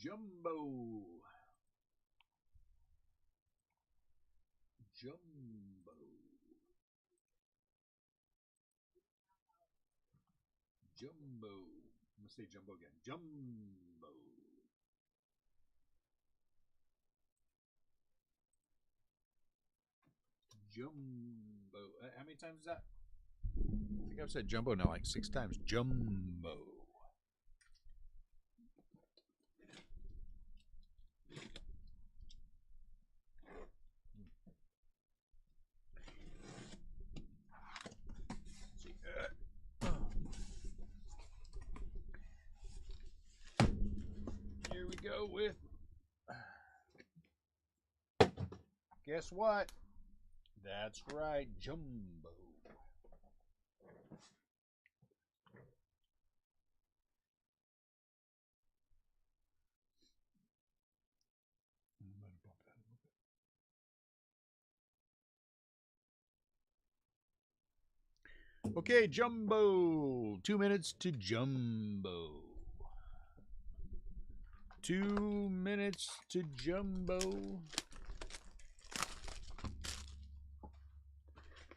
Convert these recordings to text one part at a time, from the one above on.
Jumbo. Jumbo. Jumbo. I'm going to say jumbo again. Jumbo. Jumbo. How many times is that? I think I've said jumbo now like 6 times. Jumbo. Here we go with. Guess what? That's right, jumbo. Okay, jumbo. 2 minutes to jumbo. 2 minutes to jumbo.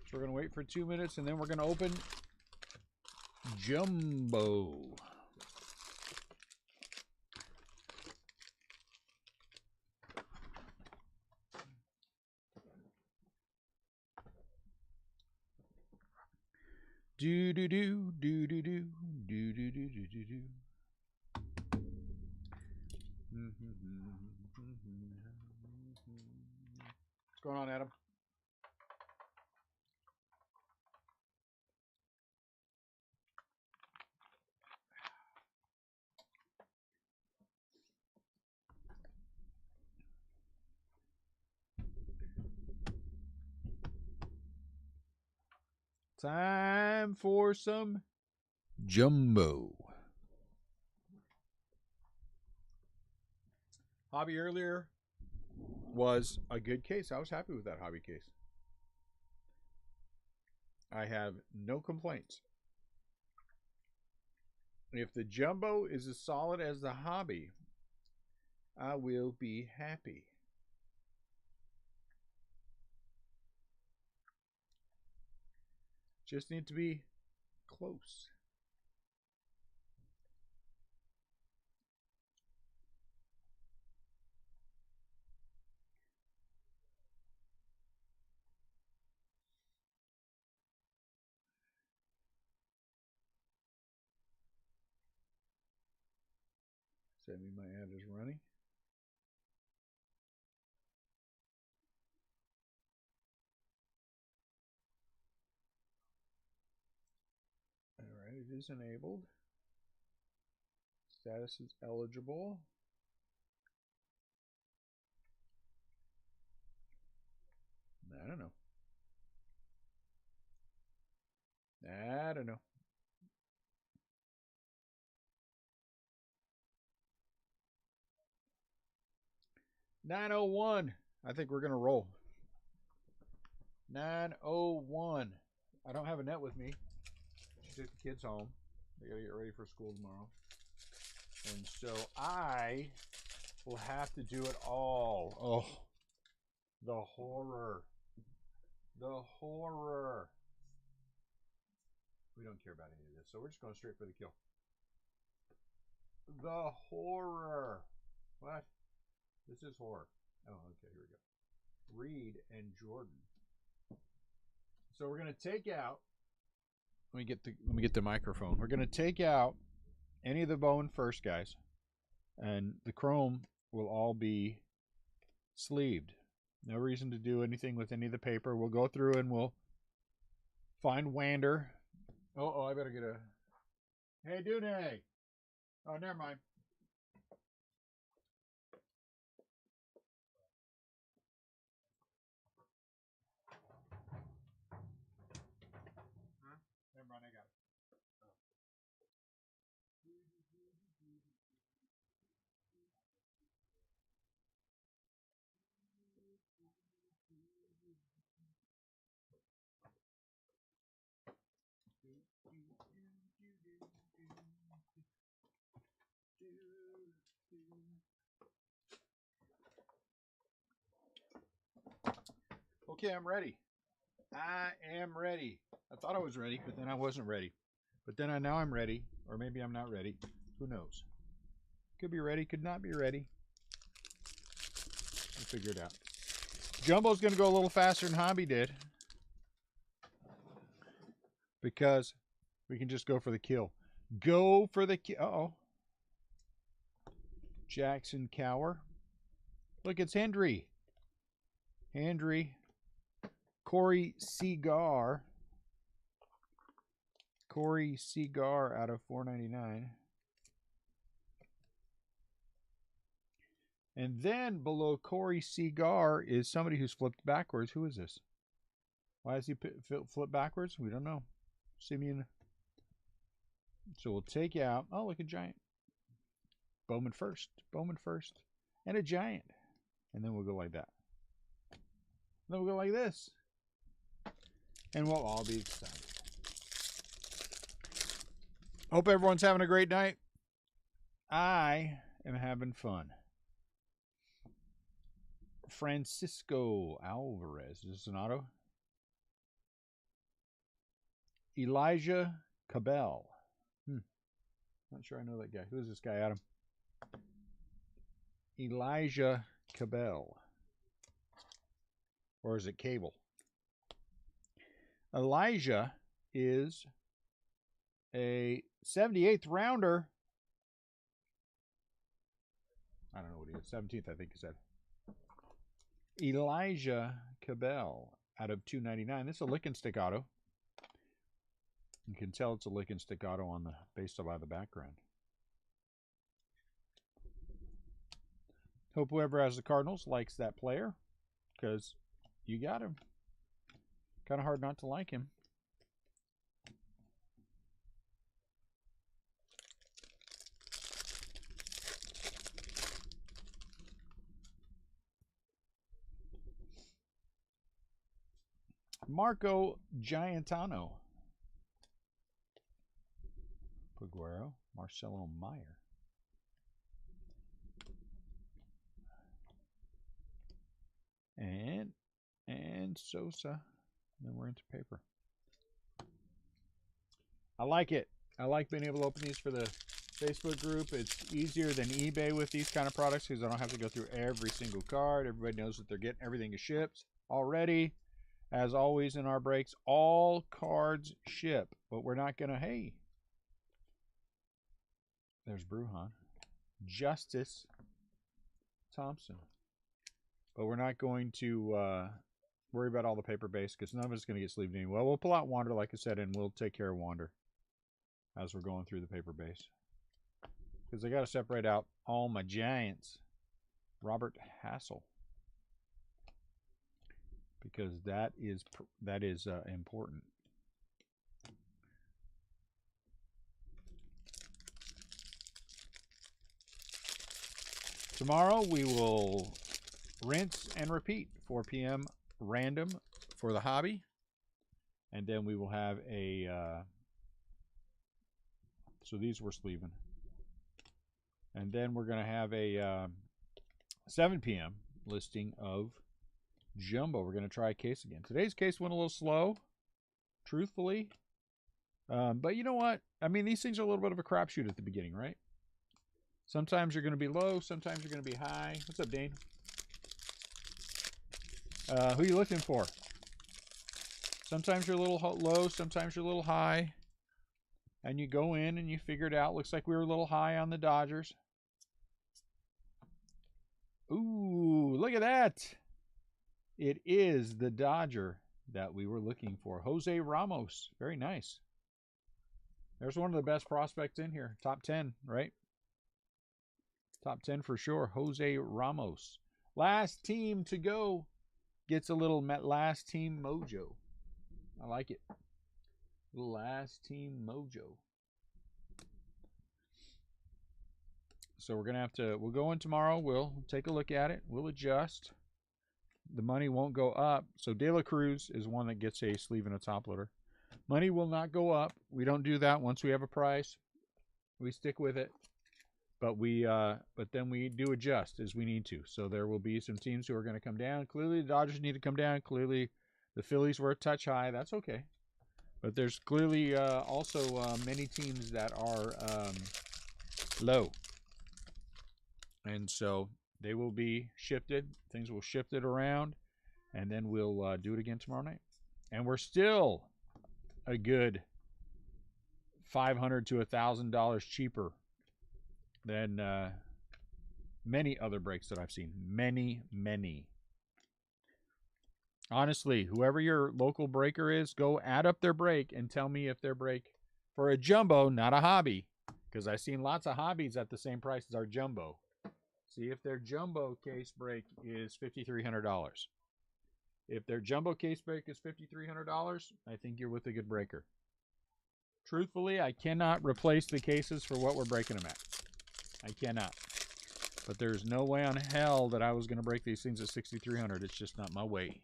So we're going to wait for 2 minutes, and then we're going to open jumbo. Do do do do do do do do do do do do. What's going on, Adam? Time for some jumbo. Hobby earlier was a good case. I was happy with that hobby case. I have no complaints. If the jumbo is as solid as the hobby, I will be happy. Just need to be close. Does that mean my ad is running? All right, it is enabled. Status is eligible. I don't know. I don't know. $9.01. I think we're gonna roll. $9.01. I don't have a net with me. She took the kids home. They gotta get ready for school tomorrow. And so I will have to do it all. Oh, the horror. The horror. We don't care about any of this, so we're just going straight for the kill. The horror. What? This is horror. Oh, okay, here we go. Reed and Jordan. So we're going to take out. Let me get the microphone. We're going to take out any of the bone first, guys, and the chrome will all be sleeved. No reason to do anything with any of the paper. We'll go through and we'll find Wander. Oh, I better get a. Hey, Dune. Oh, never mind. Huh? Never mind, I got it. Okay, I'm ready. I am ready. I thought I was ready, but then I wasn't ready. But then now I'm ready, or maybe I'm not ready. Who knows? Could be ready, could not be ready. We'll figure it out. Jumbo's going to go a little faster than Hobby did, because we can just go for the kill. Go for the kill. Uh-oh. Jackson Cower. Look, it's Hendry. Hendry. Corey Seagar. Corey Seagar out of 499. And then below Corey Seagar is somebody who's flipped backwards. Who is this? Why is he flip backwards? We don't know. Simeon. So we'll take out. Oh, look, a giant. Bowman first. Bowman first. And a giant. And then we'll go like that. Then we'll go like this. And we'll all be excited. Hope everyone's having a great night. I am having fun. Francisco Alvarez. Is this an auto? Elijah Cabell. Not sure I know that guy. Who is this guy, Adam? Elijah Cabell. Or is it Cable? Elijah is a 78th rounder. I don't know what he is. 17th, I think he said. Elijah Cabell out of 299. This is a lick and stick auto. You can tell it's a lick and stick auto on the based by the background. Hope whoever has the Cardinals likes that player, because you got him. Kind of hard not to like him. Marco Giantano. Peguero. Marcelo Meyer. And Sosa. And then we're into paper. I like it. I like being able to open these for the Facebook group. It's easier than eBay with these kind of products because I don't have to go through every single card. Everybody knows that they're getting everything is shipped already. As always in our breaks, all cards ship. But we're not going to, hey. There's Brujan. Justice Thompson. But we're not going to worry about all the paper base because none of it's going to get sleeved anyway. Well, we'll pull out Wander, like I said, and we'll take care of Wander as we're going through the paper base. Because I got to separate out all my giants. Robert Hassel. Because that is important. Tomorrow we will rinse and repeat. 4 p.m. random for the hobby. And then we will have a... so these we're sleeving. And then we're going to have a 7 p.m. listing of Jumbo. We're going to try a case again. Today's case went a little slow, truthfully. But you know what? I mean, these things are a little bit of a crapshoot at the beginning, right? Sometimes you're going to be low. Sometimes you're going to be high. What's up, Dane? Who are you looking for? Sometimes you're a little low. Sometimes you're a little high. And you go in and you figure it out. Looks like we were a little high on the Dodgers. Ooh, look at that. It is the Dodger that we were looking for. Jose Ramos. Very nice. There's one of the best prospects in here. Top 10, right? Top 10 for sure. Jose Ramos. Last team to go gets a little last team mojo. I like it. Last team mojo. So we're going to have to, we'll go in tomorrow. We'll take a look at it. We'll adjust. The money won't go up. So De La Cruz is one that gets a sleeve and a top loader. Money will not go up. We don't do that once we have a price. We stick with it. but then we do adjust as we need to. So there will be some teams who are going to come down. Clearly, the Dodgers need to come down. Clearly, the Phillies were a touch high. That's okay. But there's clearly also many teams that are low. And so they will be shifted. Things will shift it around. And then we'll do it again tomorrow night. And we're still a good $500 to $1,000 cheaper than many other breaks that I've seen. Many, many. Honestly, whoever your local breaker is, go add up their break and tell me if their break for a jumbo, not a hobby, because I've seen lots of hobbies at the same price as our jumbo. See if their jumbo case break is $5,300. If their jumbo case break is $5,300, I think you're with a good breaker. Truthfully, I cannot replace the cases for what we're breaking them at. I cannot. But there's no way on hell that I was going to break these things at $6,300. It's just not my way.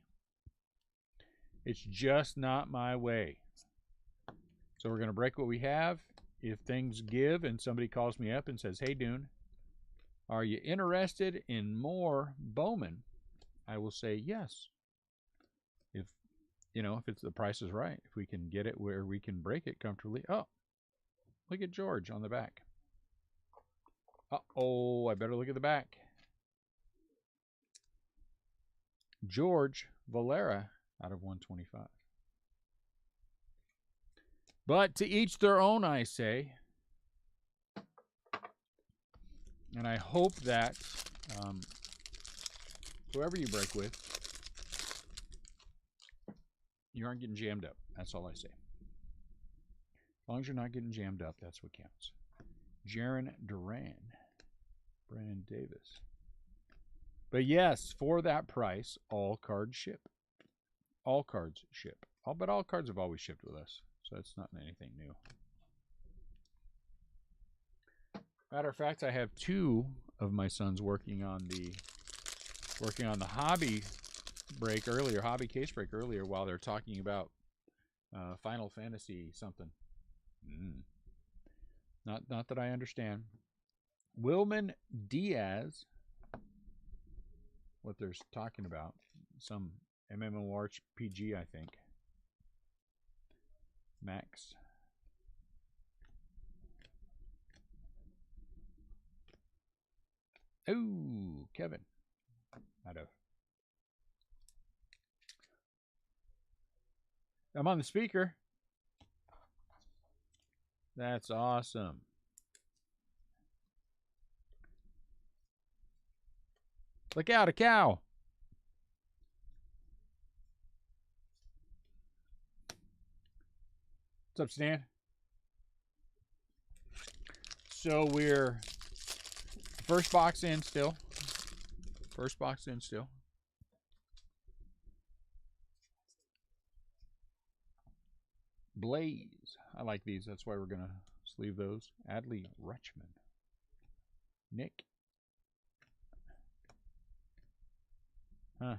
It's just not my way. So we're going to break what we have. If things give and somebody calls me up and says, hey, Dune, are you interested in more Bowman? I will say yes. If it's the price is right. If we can get it where we can break it comfortably. Oh, look at George on the back. Uh-oh, I better look at the back. George Valera out of 125. But to each their own, I say. And I hope that whoever you break with, you aren't getting jammed up. That's all I say. As long as you're not getting jammed up, that's what counts. Jaron Duran. Brandon Davis. But yes, for that price, all cards ship. All cards ship. But all cards have always shipped with us, so it's not anything new. Matter of fact, I have two of my sons working on the hobby break earlier, hobby case break earlier, while they're talking about Final Fantasy something. Not that I understand. Wilman Diaz, what they're talking about, some MMORPG, I think. Max. Oh, Kevin. I'm on the speaker. That's awesome. Look out, a cow. What's up, Stan? So we're first box in still. First box in still. Blaze. I like these. That's why we're going to sleeve those. Adley Rutschman. Nick. Huh.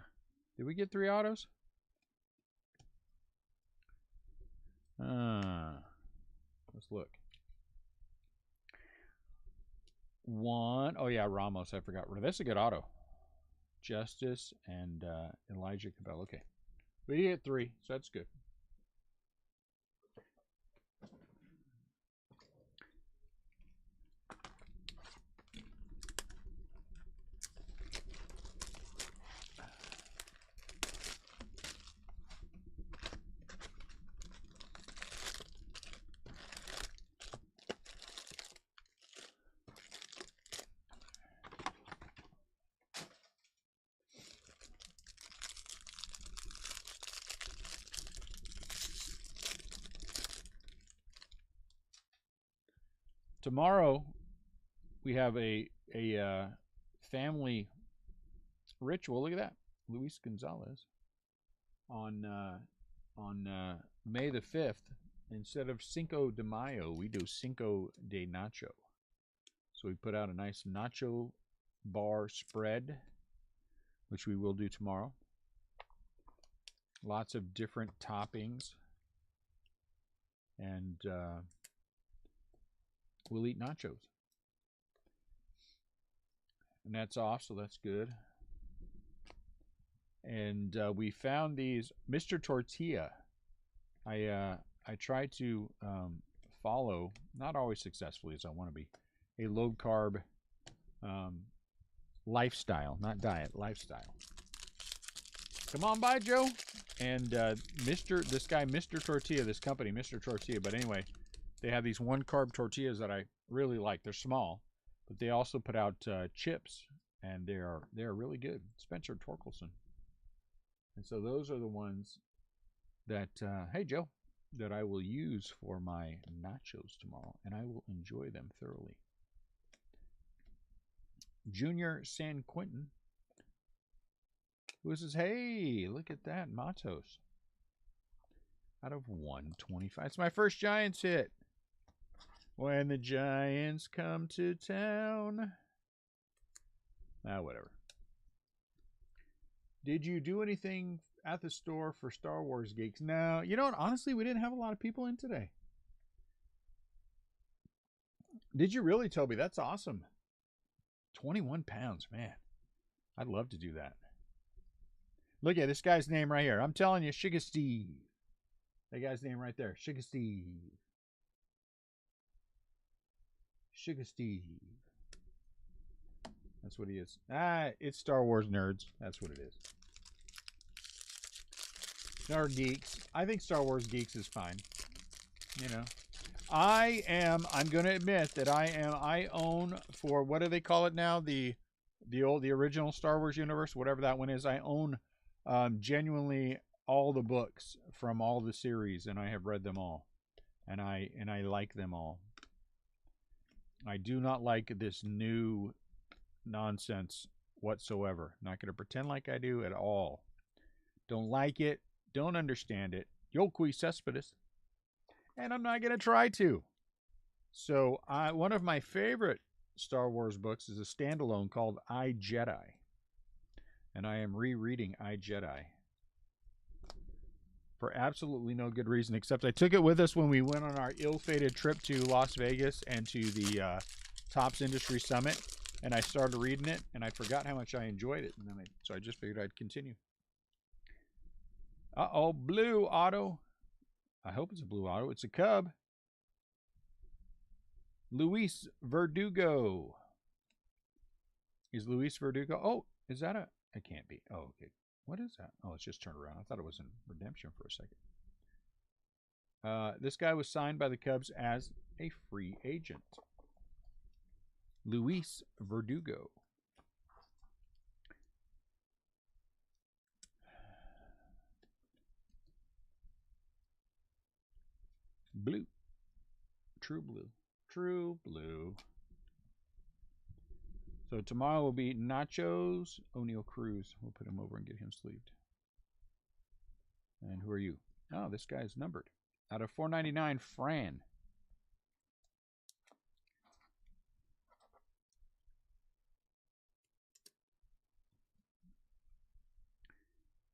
Did we get 3 autos? Let's look. 1. Oh, yeah, Ramos. I forgot. That's a good auto. Justice and Elijah Cabell. Okay. We get 3, so that's good. Tomorrow, we have a family ritual. Look at that, Luis Gonzalez. On May the 5th, instead of Cinco de Mayo, we do Cinco de Nacho. So we put out a nice nacho bar spread, which we will do tomorrow. Lots of different toppings, and we'll eat nachos. and that's off, so that's good. And we found these Mr. Tortilla. I try to follow, not always successfully as I want to be, a low carb lifestyle, not diet, lifestyle. Come on by, Joe. And this guy, Mr. Tortilla, this company, Mr. Tortilla. But anyway, they have these one carb tortillas that I really like. They're small, but they also put out chips, and they're really good. Spencer Torkelson. And so those are the ones that, hey, Joe, that I will use for my nachos tomorrow, and I will enjoy them thoroughly. Junior San Quentin, who says, hey, look at that, Matos. Out of 125. It's my first Giants hit. When the Giants come to town. Whatever. Did you do anything at the store for Star Wars geeks? No. You know what? Honestly, we didn't have a lot of people in today. Did you really, Toby? That's awesome. 21 pounds, man. I'd love to do that. Look at this guy's name right here. I'm telling you, Sugar Steve. That guy's name right there. Sugar Steve. Sugar Steve. That's what he is. It's Star Wars nerds. That's what it is. Nerd geeks. I think Star Wars geeks is fine. You know. I'm going to admit that I own, for, what do they call it now? The original Star Wars universe, whatever that one is. I own genuinely all the books from all the series, and I have read them all. And I like them all. I do not like this new nonsense whatsoever. Not going to pretend like I do at all. Don't like it. Don't understand it. Yo qui cespedes. And I'm not going to try to. So one of my favorite Star Wars books is a standalone called I, Jedi. And I am rereading I, Jedi. For absolutely no good reason, except I took it with us when we went on our ill-fated trip to Las Vegas and to the Topps Industry Summit. And I started reading it, and I forgot how much I enjoyed it. And then so I just figured I'd continue. Uh-oh, blue auto. I hope it's a blue auto. It's a Cub. Luis Verdugo. Is Luis Verdugo? Oh, is that a... It can't be. Oh, okay. What is that? Oh, it's just turned around. I thought it was in redemption for a second. This guy was signed by the Cubs as a free agent. Luis Verdugo. Blue. True blue. True blue. So tomorrow will be Nachos O'Neal Cruz. We'll put him over and get him sleeved. And who are you? Oh, this guy's numbered. Out of 499, Fran.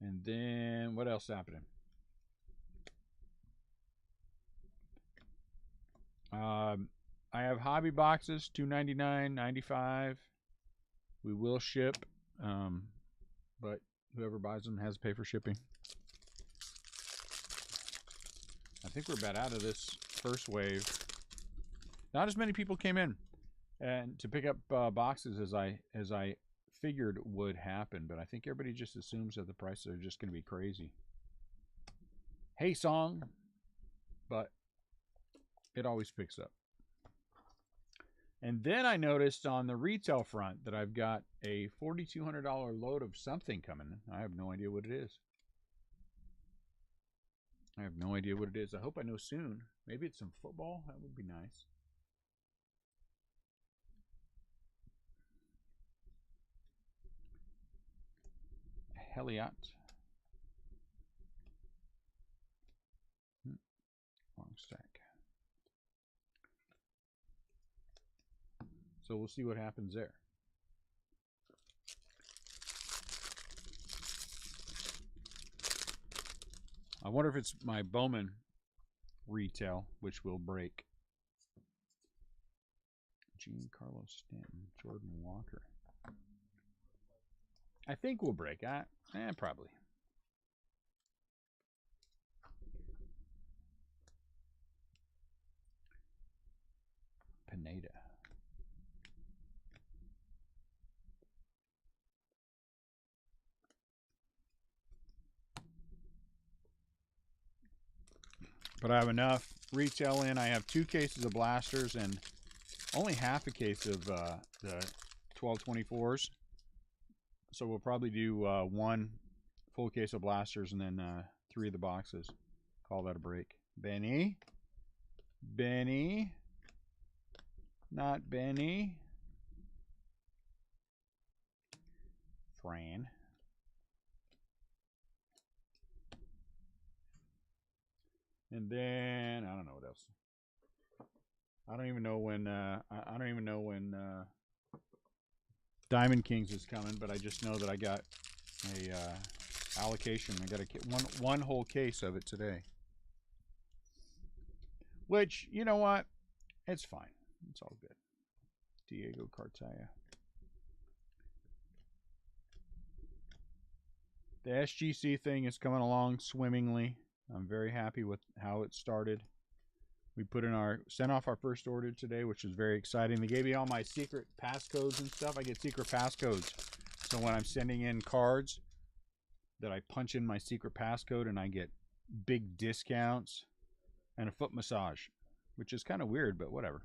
And then what else happening? I have hobby boxes, $2.99, $95. We will ship, but whoever buys them has to pay for shipping. I think we're about out of this first wave. Not as many people came in and to pick up boxes as I figured would happen, but I think everybody just assumes that the prices are just going to be crazy. Hey, song, but it always picks up. And then I noticed on the retail front that I've got a $4,200 load of something coming. I have no idea what it is. I have no idea what it is. I hope I know soon. Maybe it's some football. That would be nice. Heliot. Long stack. So we'll see what happens there. I wonder if it's my Bowman retail, which will break. Giancarlo Stanton, Jordan Walker. I think we'll break. Probably. Pineda. But I have enough retail in. I have 2 cases of blasters and only half a case of the 1224s. So we'll probably do 1 full case of blasters and then 3 of the boxes. Call that a break. Benny. Benny. Not Benny. Fran. And then I don't know what else. I don't even know when Diamond Kings is coming, but I just know that I got a allocation. I got one whole case of it today. Which, you know what? It's fine. It's all good. Diego Cartaya. The SGC thing is coming along swimmingly. I'm very happy with how it started. We sent off our first order today, which is very exciting. They gave me all my secret passcodes and stuff. I get secret passcodes. So when I'm sending in cards, that I punch in my secret passcode and I get big discounts and a foot massage, which is kind of weird, but whatever.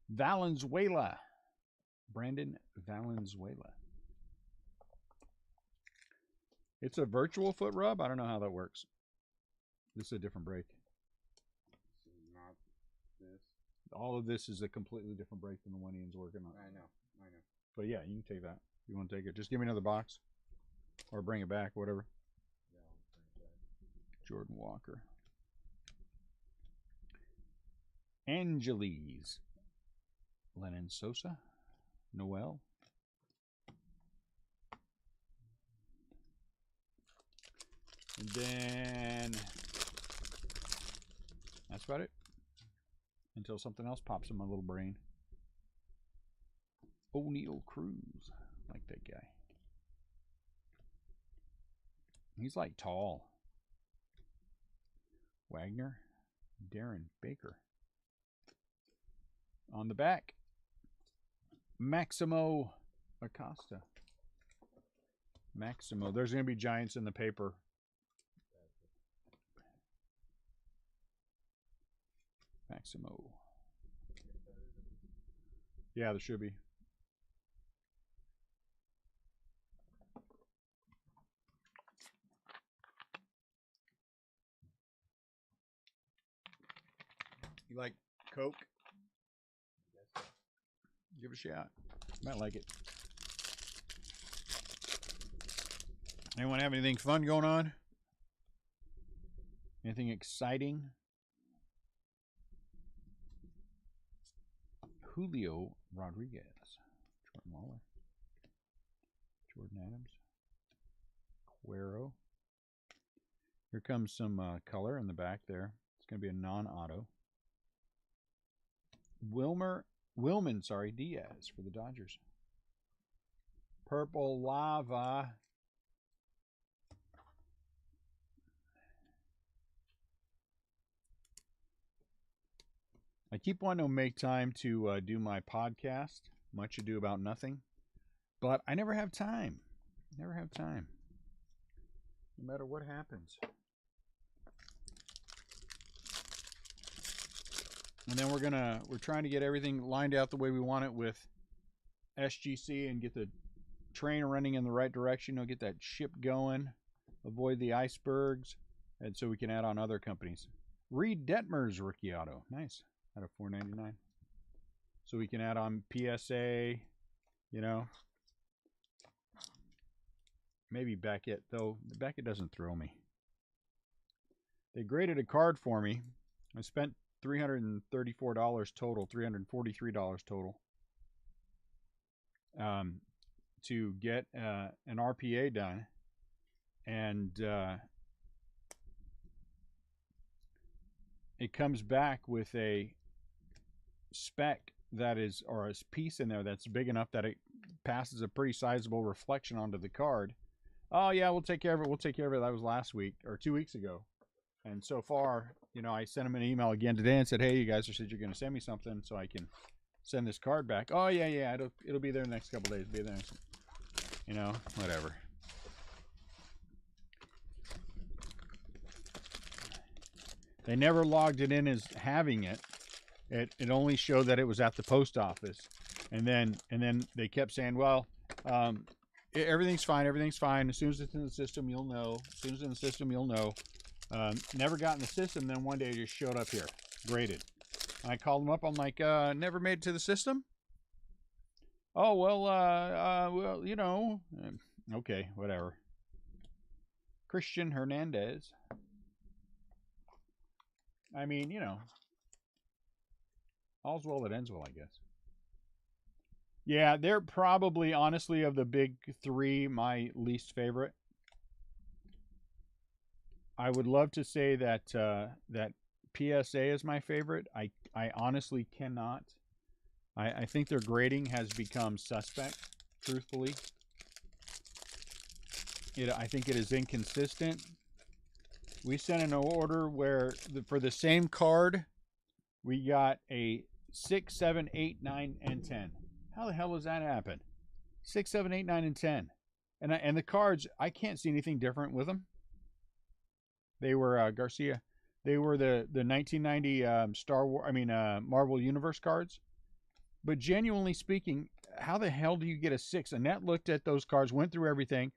Valenzuela. Brandon Valenzuela. It's a virtual foot rub. I don't know how that works. This is a different break. Not this. All of this is a completely different break than the one Ian's working on. I know. But yeah, you can take that. You want to take it? Just give me another box, or bring it back, whatever. Yeah, I'll bring it back. Jordan Walker. Angeles. Lennon Sosa. Noel. And then that's about it. Until something else pops in my little brain. O'Neal Cruz. Like that guy. He's like tall. Wagner. Darren Baker. On the back, Maximo Acosta. Maximo. There's going to be Giants in the paper. Maximo. Yeah, there should be. You like Coke? Give it a shot. Might like it. Anyone have anything fun going on? Anything exciting? Julio Rodriguez. Jordan Waller. Jordan Adams. Cuero. Here comes some color in the back there. It's going to be a non-auto. Wilman, Diaz for the Dodgers. Purple Lava. I keep wanting to make time to do my podcast, Much Ado About Nothing, but I never have time. Never have time. No matter what happens. And then we're trying to get everything lined out the way we want it with SGC and get the train running in the right direction. We'll get that ship going, avoid the icebergs, and so we can add on other companies. Reed Detmer's rookie auto. Nice. Out of $4.99. So we can add on PSA, you know. Maybe Beckett, though. Beckett doesn't thrill me. They graded a card for me. I spent $334 total, $343 total, to get an RPA done, and it comes back with a spec that is, or a piece in there that's big enough that it passes a pretty sizable reflection onto the card. Oh yeah, we'll take care of it. We'll take care of it. That was last week or 2 weeks ago. And so far, you know, I sent him an email again today and said, hey, you guys said you're going to send me something so I can send this card back. Oh yeah, it'll be there the next couple days. Be there. You know, whatever. They never logged it in as having it. It only showed that it was at the post office, and then they kept saying, well, everything's fine. Everything's fine. As soon as it's in the system, you'll know. As soon as it's in the system, you'll know. Never got in the system. Then one day it just showed up here, graded. I called them up. I'm like, never made it to the system. Oh well, you know, okay, whatever. Christian Hernandez. I mean, you know, all's well that ends well, I guess. Yeah, they're probably, honestly, of the big three, my least favorite. I would love to say that that PSA is my favorite. I honestly cannot. I think their grading has become suspect, truthfully. I think it is inconsistent. We sent an order where for the same card, we got a 6, 7, 8, 9, and 10. How the hell does that happen? 6, 7, 8, 9, and 10. And the cards, I can't see anything different with them. They were Garcia. They were the 1990 Marvel Universe cards. But genuinely speaking, how the hell do you get a 6? Annette looked at those cards, went through everything.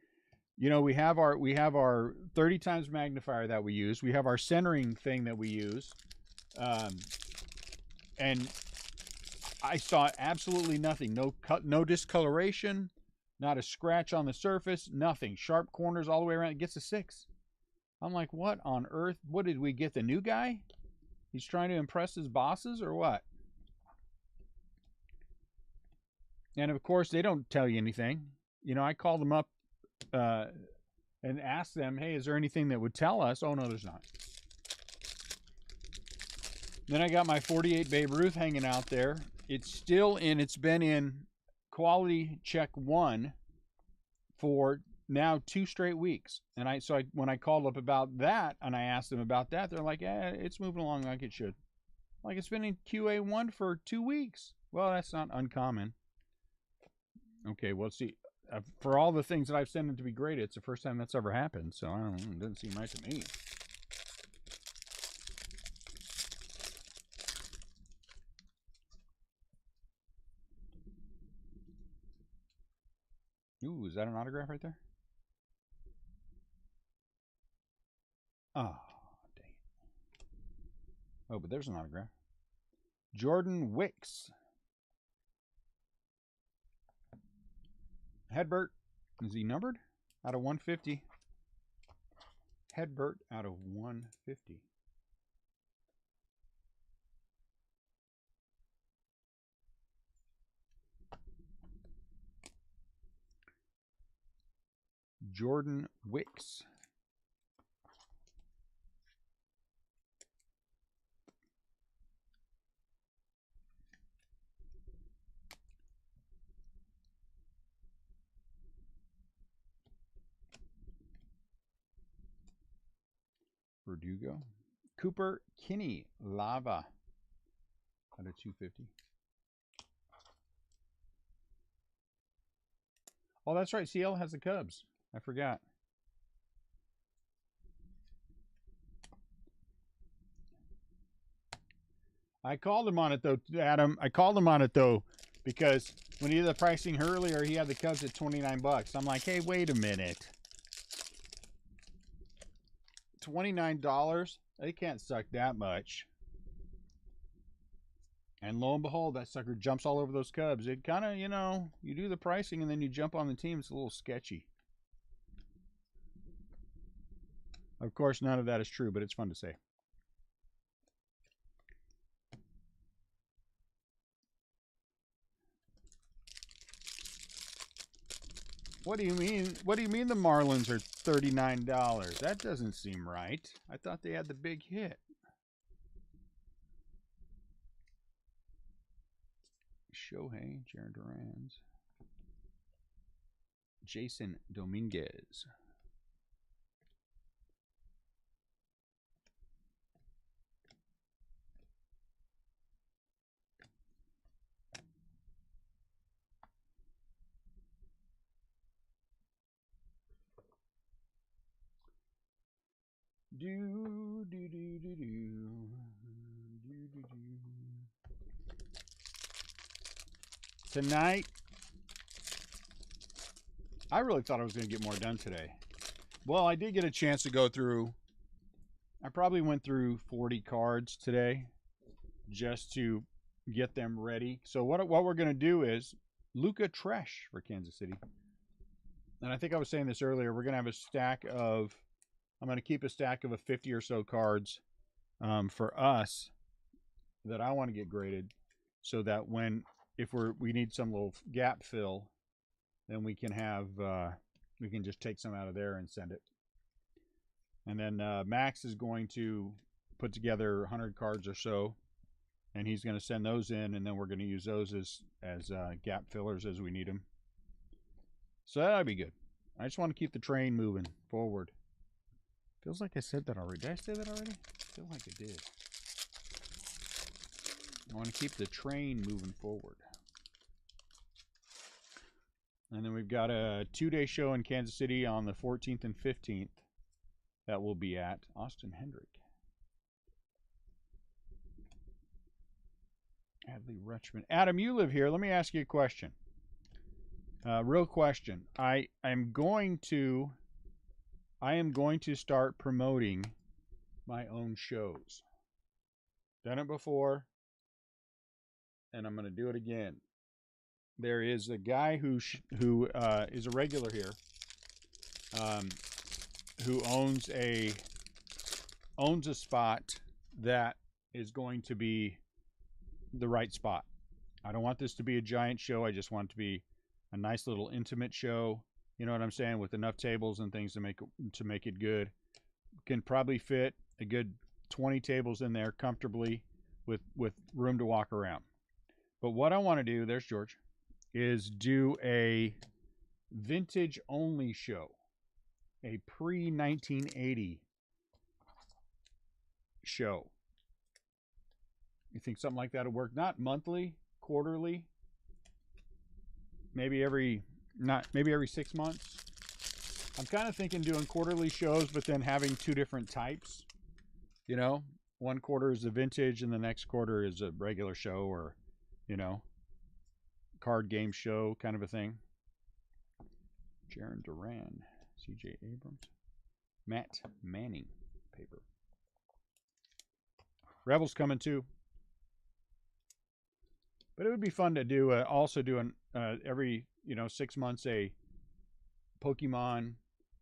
You know, we have our 30 times magnifier that we use. We have our centering thing that we use. And I saw absolutely nothing. No discoloration, not a scratch on the surface, nothing. Sharp corners all the way around. It gets a 6. I'm like, what on earth? What did we get, the new guy? He's trying to impress his bosses or what? And of course, they don't tell you anything. You know, I called them up and asked them, hey, is there anything that would tell us? Oh, no, there's not. Then I got my 48 Babe Ruth hanging out there. It's been in quality check 1 for now 2 straight weeks. And when I called up about that and I asked them about that, they're like, it's moving along like it should. Like, it's been in QA1 for 2 weeks. Well, that's not uncommon. Okay, well, see, for all the things that I've sent them to be graded, it's the first time that's ever happened. So I don't know, it doesn't seem right to me. Ooh, is that an autograph right there? Oh, dang it. Oh, but there's an autograph. Jordan Wicks. Hedbert. Is he numbered? Out of 150. Hedbert out of 150. Jordan Wicks. Verdugo. Cooper Kinney. Lava. Out of 250. Oh, that's right. CL has the Cubs. I forgot. I called him on it, though, Adam. I called him on it, though, because when he did the pricing earlier, he had the Cubs at $29. I'm like, hey, wait a minute. $29? They can't suck that much. And lo and behold, that sucker jumps all over those Cubs. It kind of, you know, you do the pricing and then you jump on the team. It's a little sketchy. Of course, none of that is true, but it's fun to say. What do you mean? What do you mean the Marlins are $39? That doesn't seem right. I thought they had the big hit. Shohei, Jared Duran's. Jason Dominguez. Do do do do do do do do. Tonight, I really thought I was going to get more done today. Well, I did get a chance to go through. I probably went through 40 cards today just to get them ready. So what we're going to do is Luca Tresh for Kansas City. And I think I was saying this earlier. We're going to have a stack of. I'm going to keep a stack of a 50 or so cards for us that I want to get graded, so that if we need some little gap fill, then we can have we can just take some out of there and send it. And then Max is going to put together 100 cards or so, and he's going to send those in, and then we're going to use those as gap fillers as we need them. So that'll be good. I just want to keep the train moving forward. Feels like I said that already. Did I say that already? I feel like I did. I want to keep the train moving forward. And then we've got a 2-day show in Kansas City on the 14th and 15th that we'll be at. Austin Hendrick. Adley Rutschman. Adam, you live here. Let me ask you a question. Real question. I am going to start promoting my own shows. Done it before, and I'm going to do it again. There is a guy who is a regular here, who owns a spot that is going to be the right spot. I don't want this to be a giant show. I just want it to be a nice little intimate show. You know what I'm saying? With enough tables and things to make it good. Can probably fit a good 20 tables in there comfortably with room to walk around. But what I want to do, there's George, is do a vintage only show. A pre-1980 show. You think something like that would work? Not monthly, quarterly. Maybe every 6 months. I'm kind of thinking doing quarterly shows, but then having 2 different types. You know, one quarter is a vintage and the next quarter is a regular show, or, you know, card game show kind of a thing. Jaron Duran, CJ Abrams, Matt Manning paper. Rebels coming too. But it would be fun to do also doing every 6 months a Pokemon,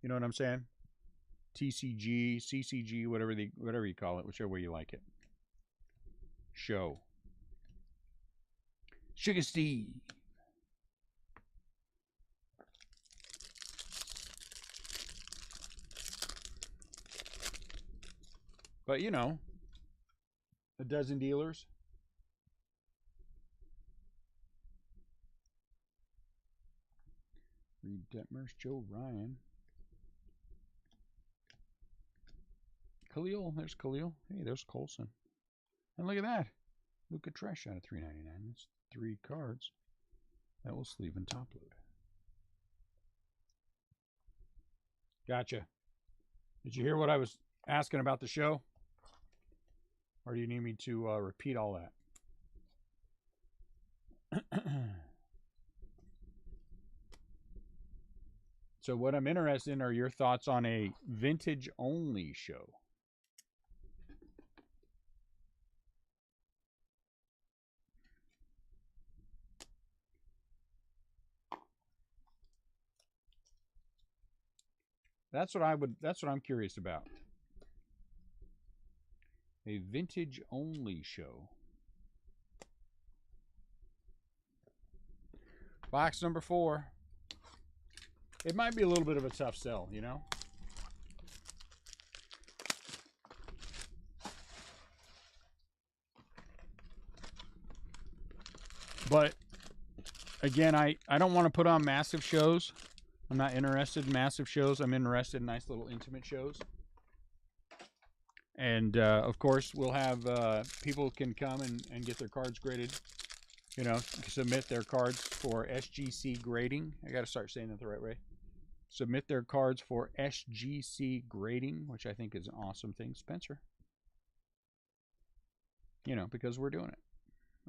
you know what I'm saying? TCG, CCG, whatever you call it, whichever way you like it. Show. Sugar Steve. But a dozen dealers. Reed Detmers, Joe Ryan. Khalil, there's Khalil. Hey, there's Colson. And look at that. Luca Tresh out of $3.99. That's 3 cards. That will sleeve and top load. Gotcha. Did you hear what I was asking about the show? Or do you need me to repeat all that? So what I'm interested in are your thoughts on a vintage-only show. That's what I'm curious about. A vintage-only show. Box number 4. It might be a little bit of a tough sell, you know? But, again, I don't want to put on massive shows. I'm not interested in massive shows. I'm interested in nice little intimate shows. And, of course, we'll have people can come and get their cards graded. You know, submit their cards for SGC grading. I got to start saying that the right way. Submit their cards for SGC grading, which I think is an awesome thing. Spencer. You know, because we're doing it.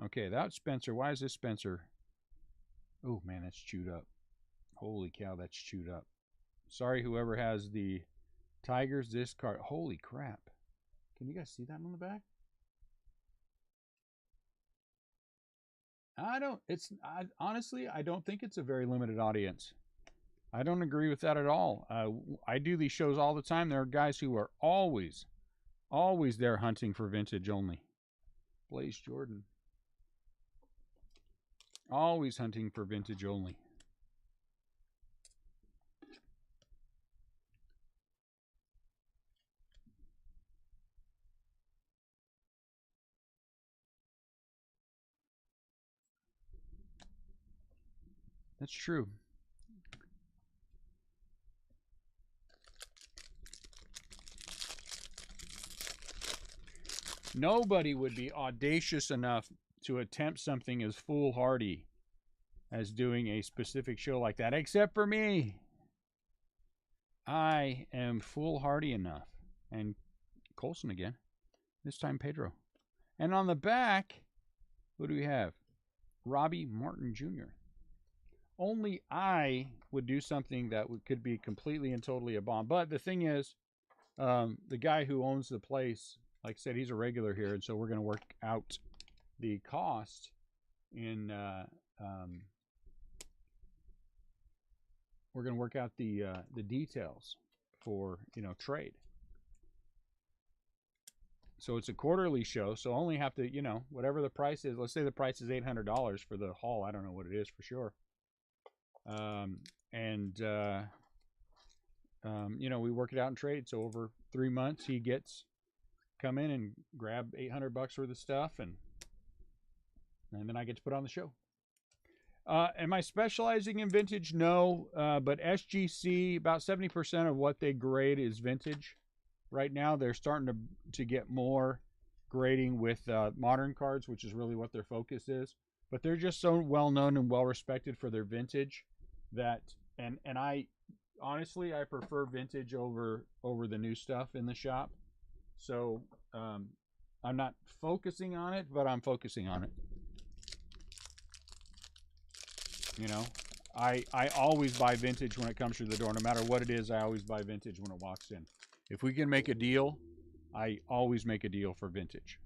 Okay, that's Spencer. Why is this Spencer? Oh, man, that's chewed up. Holy cow, that's chewed up. Sorry, whoever has the Tigers, this card. Holy crap. Can you guys see that on the back? Honestly, I don't think it's a very limited audience. I don't agree with that at all. I do these shows all the time. There are guys who are always there hunting for vintage only. Blaze Jordan. Always hunting for vintage only. That's true. Nobody would be audacious enough to attempt something as foolhardy as doing a specific show like that, except for me. I am foolhardy enough. And Colson again. This time Pedro. And on the back, who do we have? Robbie Martin Jr. Only I would do something that could be completely and totally a bomb. But the thing is, the guy who owns the place, like I said, he's a regular here, and so we're going to work out the cost in we're going to work out the details for, you know, trade. So it's a quarterly show, so only have to, you know, whatever the price is. Let's say the price is $800 for the haul. I don't know what it is for sure. You know, we work it out in trade. So over 3 months, he gets come in and grab $800 worth of stuff, and then I get to put on the show. Am I specializing in vintage? No, but SGC, about 70% of what they grade is vintage. Right now, they're starting to get more grading with modern cards, which is really what their focus is. But they're just so well known and well respected for their vintage that, and I honestly, I prefer vintage over the new stuff in the shop. So I'm not focusing on it, but I'm focusing on it. You know, I always buy vintage when it comes through the door. No matter what it is, I always buy vintage when it walks in. If we can make a deal, I always make a deal for vintage.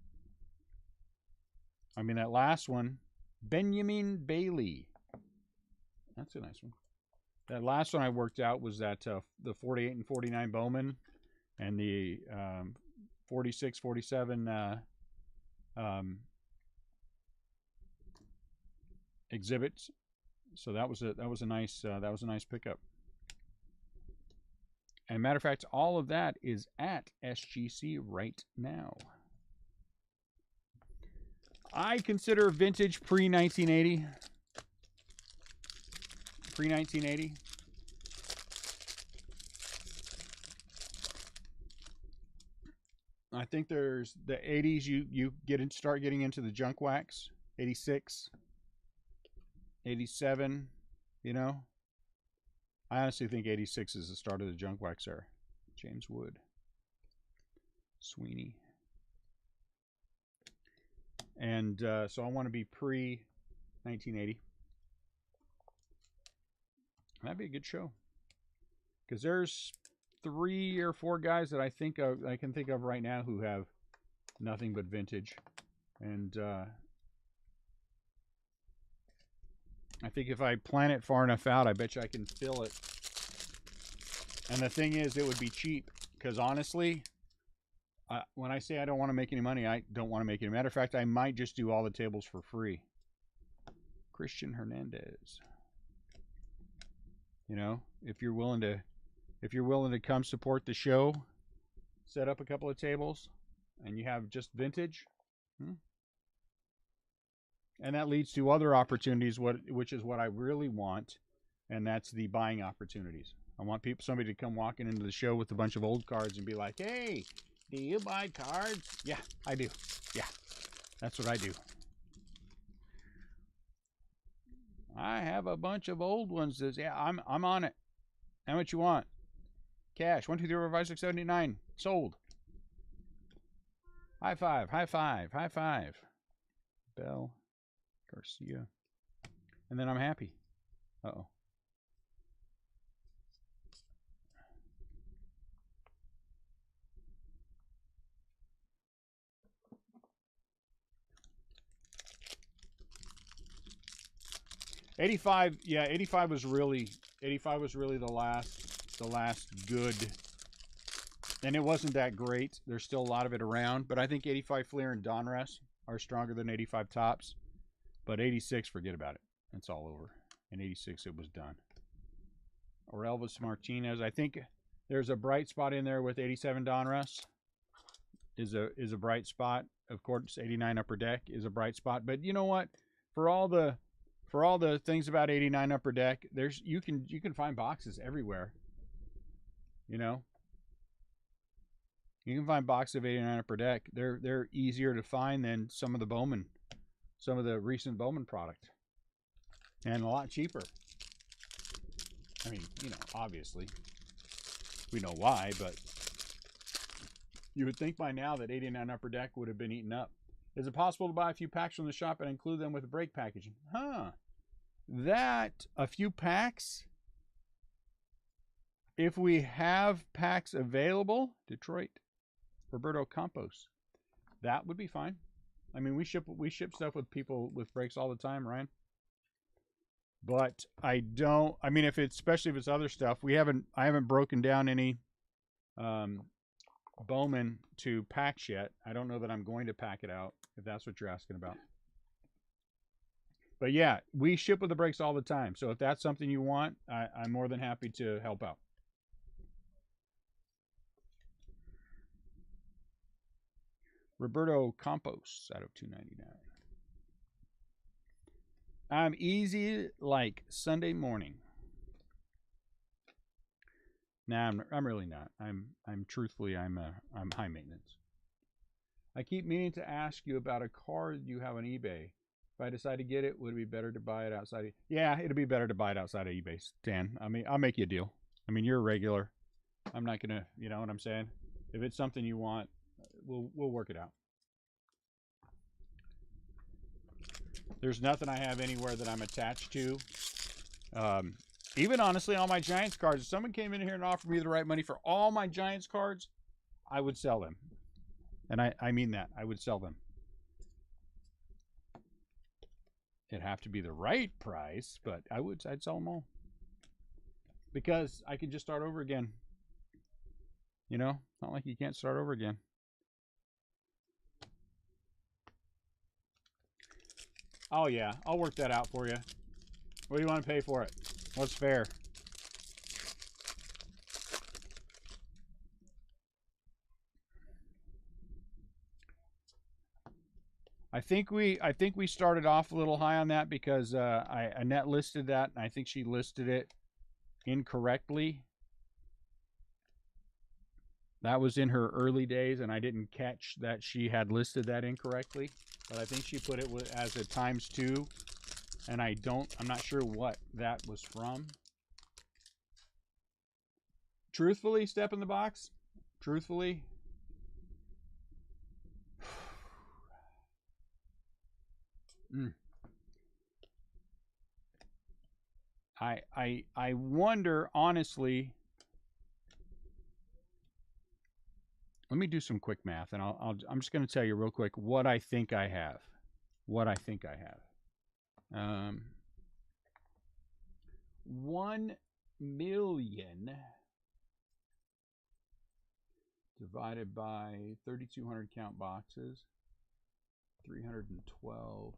I mean, that last one, Benjamin Bailey. That's a nice one. That last one I worked out was that the 48 and 49 Bowman and the 46, 47 exhibits. So that was a nice pickup. And matter of fact, all of that is at SGC right now. I consider vintage pre-1980. Pre-1980. I think there's the 80s. You start getting into the junk wax. 86, 87. You know. I honestly think 86 is the start of the junk wax era. James Wood. Sweeney. And so I want to be pre-1980. That'd be a good show. Because there's 3 or 4 guys that I can think of right now who have nothing but vintage. And I think if I plan it far enough out, I bet you I can fill it. And the thing is, it would be cheap. Because honestly, when I say I don't want to make any money, I don't want to make any. Matter of fact, I might just do all the tables for free. Christian Hernandez. You know, if you're willing to come support the show, set up a couple of tables, and you have just vintage. And that leads to other opportunities, which is what I really want. and that's the buying opportunities. I want somebody to come walking into the show with a bunch of old cards and be like, "Hey, do you buy cards?" Yeah, I do. Yeah, that's what I do. I have a bunch of old ones. That, yeah, I'm on it. How much you want? Cash. 1, 2, 3, 4, 5, 6, 7, 8, 9. Sold. High five. High five. High five. Bell Garcia. And then I'm happy. Uh-oh. '85, yeah, '85 was really the last good, and it wasn't that great. There's still a lot of it around, but I think '85 Fleer and Donruss are stronger than '85 Tops. But '86, forget about it. It's all over. In '86, it was done. Or Elvis Martinez. I think there's a bright spot in there with '87 Donruss. Is a bright spot. Of course, '89 Upper Deck is a bright spot. But you know what? For all the things about '89 Upper Deck, you can find boxes everywhere. You know, you can find boxes of '89 Upper Deck. They're easier to find than some of the recent Bowman product, and a lot cheaper. I mean, you know, obviously, we know why, but you would think by now that '89 Upper Deck would have been eaten up. Is it possible to buy a few packs from the shop and include them with a break packaging? Huh. That, a few packs, if we have packs available, Detroit, Roberto Campos, that would be fine. I mean, we ship stuff with people with breaks all the time, Ryan. But I mean, especially if it's other stuff, I haven't broken down any Bowman to packs yet. I don't know that I'm going to pack it out, if that's what you're asking about. But yeah, we ship with the breaks all the time. So if that's something you want, I'm more than happy to help out. Roberto Campos out of 299. I'm easy like Sunday morning. Nah, I'm really not. I'm truthfully, I'm high maintenance. I keep meaning to ask you about a card you have on eBay. If I decide to get it, would it be better to buy it outside? Yeah, it'd be better to buy it outside of eBay, Dan. I mean, I'll make you a deal. I mean, you're a regular. I'm not gonna, you know what I'm saying? If it's something you want, we'll work it out. There's nothing I have anywhere that I'm attached to. Even honestly, all my Giants cards, if someone came in here and offered me the right money for all my Giants cards, I would sell them. And I mean that. I would sell them. It'd have to be the right price, but I'd sell them all. Because I can just start over again. You know, not like you can't start over again. Oh yeah, I'll work that out for you. What do you want to pay for it? What's fair? I think we started off a little high on that because Annette listed that, and I think she listed it incorrectly. That was in her early days, and I didn't catch that she had listed that incorrectly. But I think she put it as a ×2, and I'm not sure what that was from. Truthfully, step in the box. Truthfully. I wonder, honestly. Let me do some quick math, and I'm just going to tell you real quick what I think I have. What I think I have. 1 million divided by 3,200 count boxes. 312.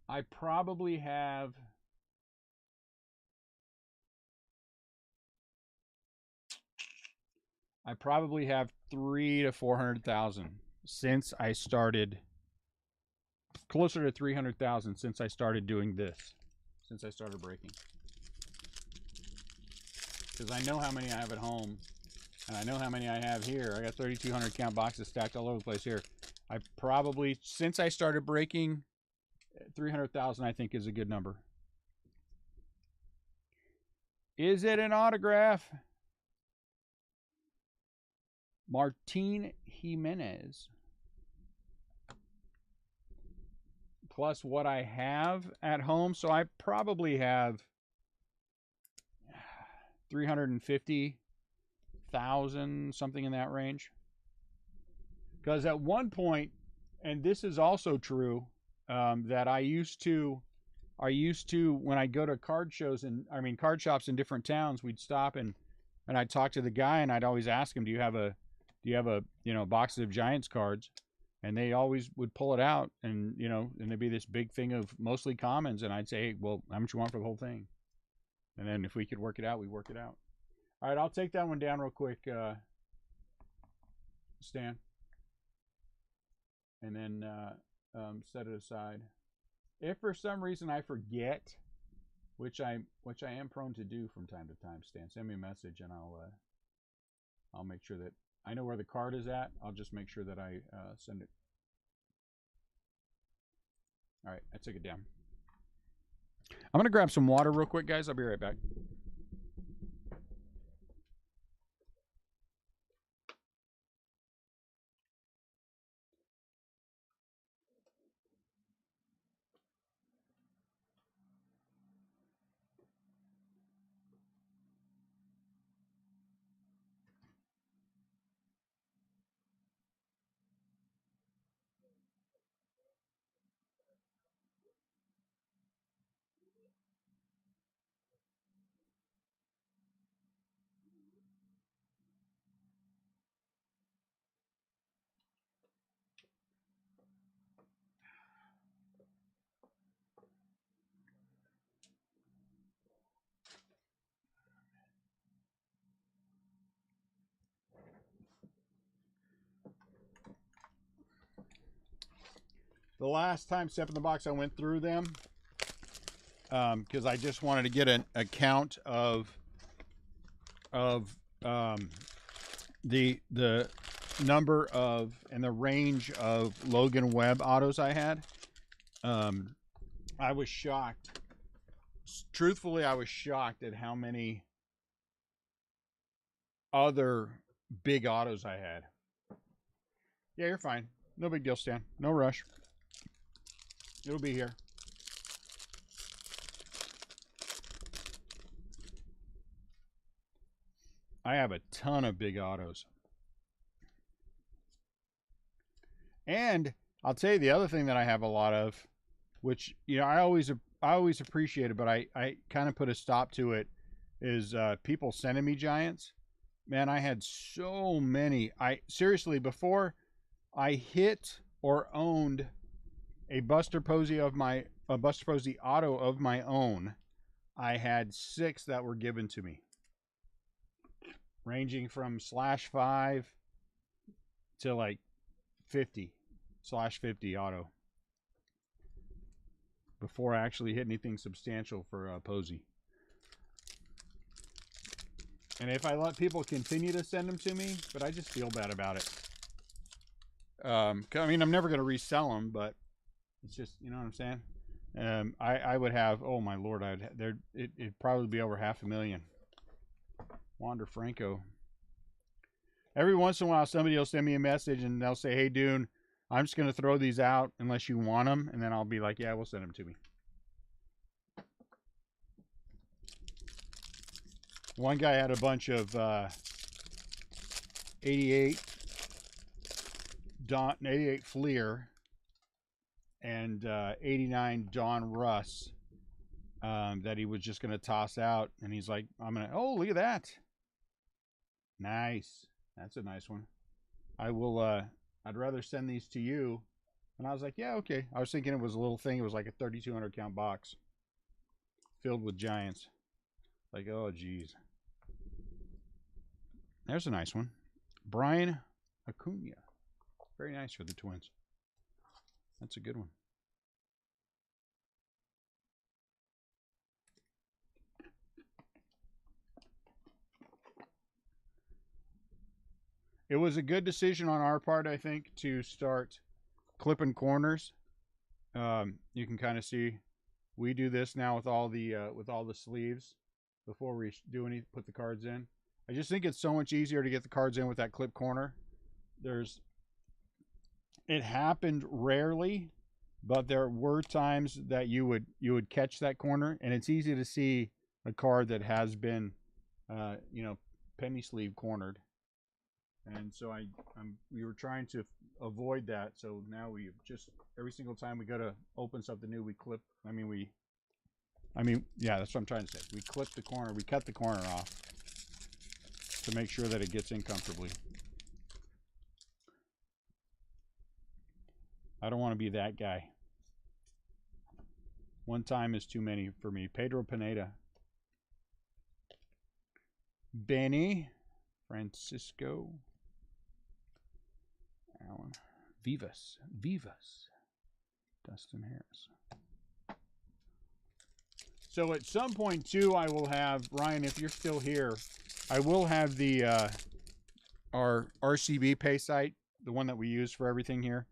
I probably have I probably have 300,000 to 400,000 since I started closer to 300,000 since I started doing this, since I started breaking. Because I know how many I have at home, and I know how many I have here. I got 3,200 count boxes stacked all over the place here. I probably, since I started breaking, 300,000 I think is a good number. Is it an autograph? Martin Jimenez. Plus what I have at home. So I probably have 350,000, something in that range. Because at one point, and this is also true, that I used to, when I go to card shows and card shops in different towns, we'd stop and I'd talk to the guy and I'd always ask him, do you have a box of Giants cards? And they always would pull it out, and and there'd be this big thing of mostly commons, and I'd say, hey, well, how much you want for the whole thing? And then if we could work it out, we'd work it out. All right, I'll take that one down real quick, Stan, and then set it aside. If for some reason I forget, which I am prone to do from time to time, Stan, send me a message and I'll make sure that I know where the card is at. I'll just make sure that I send it. All right, I took it down. I'm going to grab some water real quick, guys. I'll be right back. The last time Step in the Box, I went through them because I just wanted to get an account of the number of and the range of Logan Webb autos I had. I was shocked. Truthfully, I was shocked at how many other big autos I had. Yeah, you're fine. No big deal, Stan. No rush. It'll be here. I have a ton of big autos. And I'll tell you the other thing that I have a lot of, which I always appreciate it, but I kind of put a stop to it, is people sending me Giants. Man, I had so many. Seriously, before I hit or owned a Buster Posey auto of my own, I had 6 that were given to me, ranging from /5 to like 50/50 auto, before I actually hit anything substantial for Posey. And if I let people continue to send them to me, but I just feel bad about it. I mean, I'm never going to resell them, but it's just, you know what I'm saying? I would have, oh my Lord, it'd probably be over 500,000. Wander Franco. Every once in a while, somebody will send me a message and they'll say, hey, Dune, I'm just going to throw these out unless you want them. And then I'll be like, yeah, we'll send them to me. One guy had a bunch of 88 Fleer and 89 Don Russ that he was just going to toss out. And he's like, oh, look at that. Nice. That's a nice one. I will, I'd rather send these to you. And I was like, yeah, okay. I was thinking it was a little thing. It was like a 3,200 count box filled with Giants. Like, oh, geez. There's a nice one. Brian Acuna. Very nice for the Twins. That's a good one. it was a good decision on our part, I think, to start clipping corners. You can kind of see we do this now with all the sleeves before we put the cards in. I just think it's so much easier to get the cards in with that clip corner. It happened rarely, but there were times that you would catch that corner, and it's easy to see a card that has been, penny sleeve cornered. And so we were trying to avoid that. So now we just, every single time we go to open something new, we clip. Yeah, that's what I'm trying to say. We clip the corner, we cut the corner off to make sure that it gets in comfortably. I don't want to be that guy. One time is too many for me. Pedro Pineda. Benny. Francisco. Alan. Vivas. Dustin Harris. So at some point too, I will have, Ryan, if you're still here, I will have the our RCB pay site, the one that we use for everything here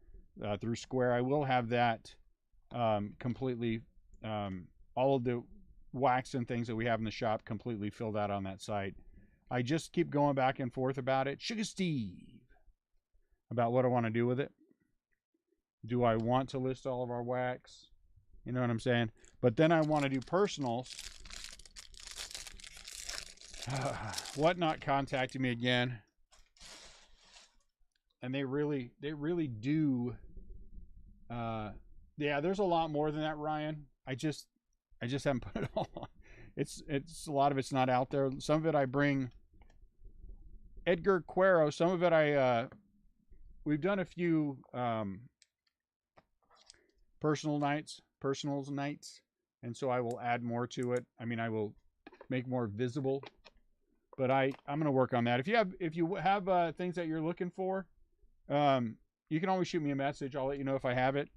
through Square. I will have that completely, all of the wax and things that we have in the shop completely filled out on that site. I just keep going back and forth about it. Sugar Steve. About what I want to do with it. Do I want to list all of our wax? You know what I'm saying? But then I want to do personals. Whatnot contacted me again. And they really do. Yeah, there's a lot more than that, Ryan. I just haven't put it all on. It's a lot of it's not out there. Some of it I bring. Edgar Cuero. Some of it we've done a few personals nights, and so I will add more to it. I mean, I will make more visible, but I'm going to work on that. If you have things that you're looking for, you can always shoot me a message. I'll let you know if I have it.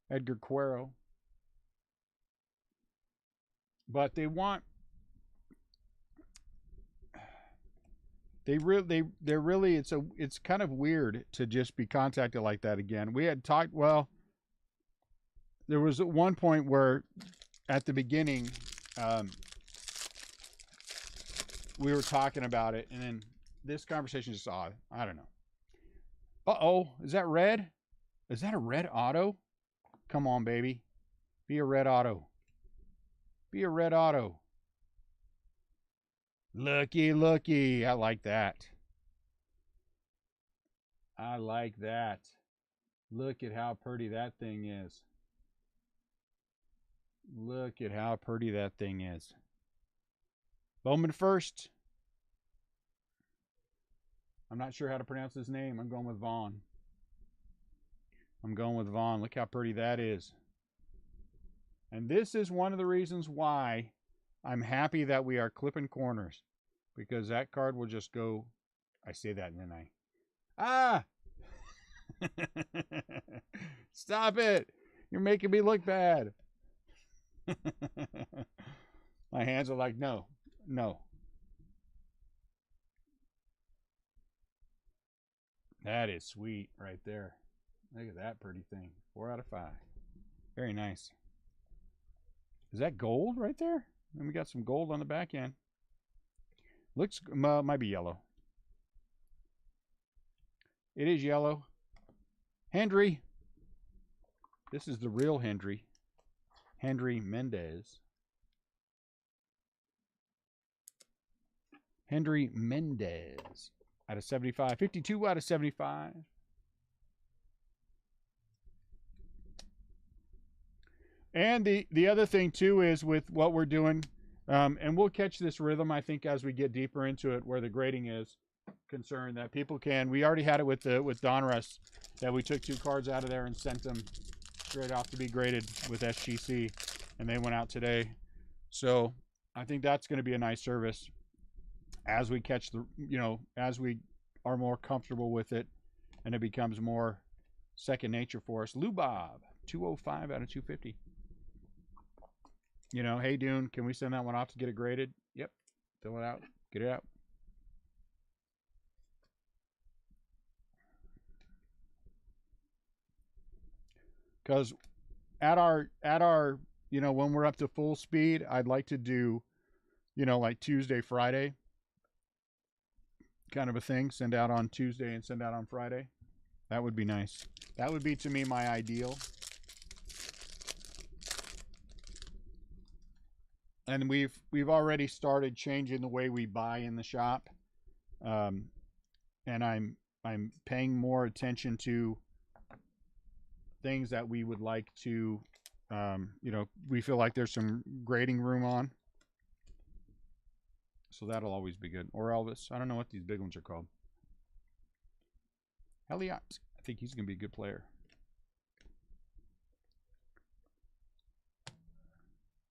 Edgar Cuero. But they're really, it's kind of weird to just be contacted like that again. We had talked, well, there was at one point where at the beginning, we were talking about it, and then this conversation is just odd. I don't know. Uh-oh, is that red? Is that a red auto? Come on, baby. Be a red auto. Be a red auto. Looky. I like that. I like that. Look at how pretty that thing is. Look at how pretty that thing is. Bowman first. I'm not sure how to pronounce his name. I'm going with Vaughn. Look how pretty that is. And this is one of the reasons why I'm happy that we are clipping corners. Because that card will just go... I say that and then Ah! Stop it! You're making me look bad. My hands are like, no. That is sweet right there. Look at that pretty thing. 4 out of 5. Very nice. Is that gold right there? And we got some gold on the back end. Looks, might be yellow. It is yellow. Hendry. This is the real Hendry. Hendry Mendez. Hendry Mendez. Out of 75. 52 out of 75. And the other thing, too, is with what we're doing, and we'll catch this rhythm, I think, as we get deeper into it, where the grading is concerned, that people can... We already had it with Donruss, that we took 2 cards out of there and sent them straight off to be graded with SGC, and they went out today. So I think that's going to be a nice service as we catch the... as we are more comfortable with it, and it becomes more second nature for us. Lou Bob, 205 out of 250. Hey, Dune, can we send that one off to get it graded? Yep. Fill it out. Get it out. Because at our you know, when we're up to full speed, I'd like to do, you know, like Tuesday, Friday kind of a thing. Send out on Tuesday and send out on Friday. That would be nice. That would be, to me, my ideal. And we've already started changing the way we buy in the shop, and I'm paying more attention to things that we would like to, you know, we feel like there's some grading room on. So that'll always be good. Or Elvis. I don't know what these big ones are called. Elliott. I think he's going to be a good player.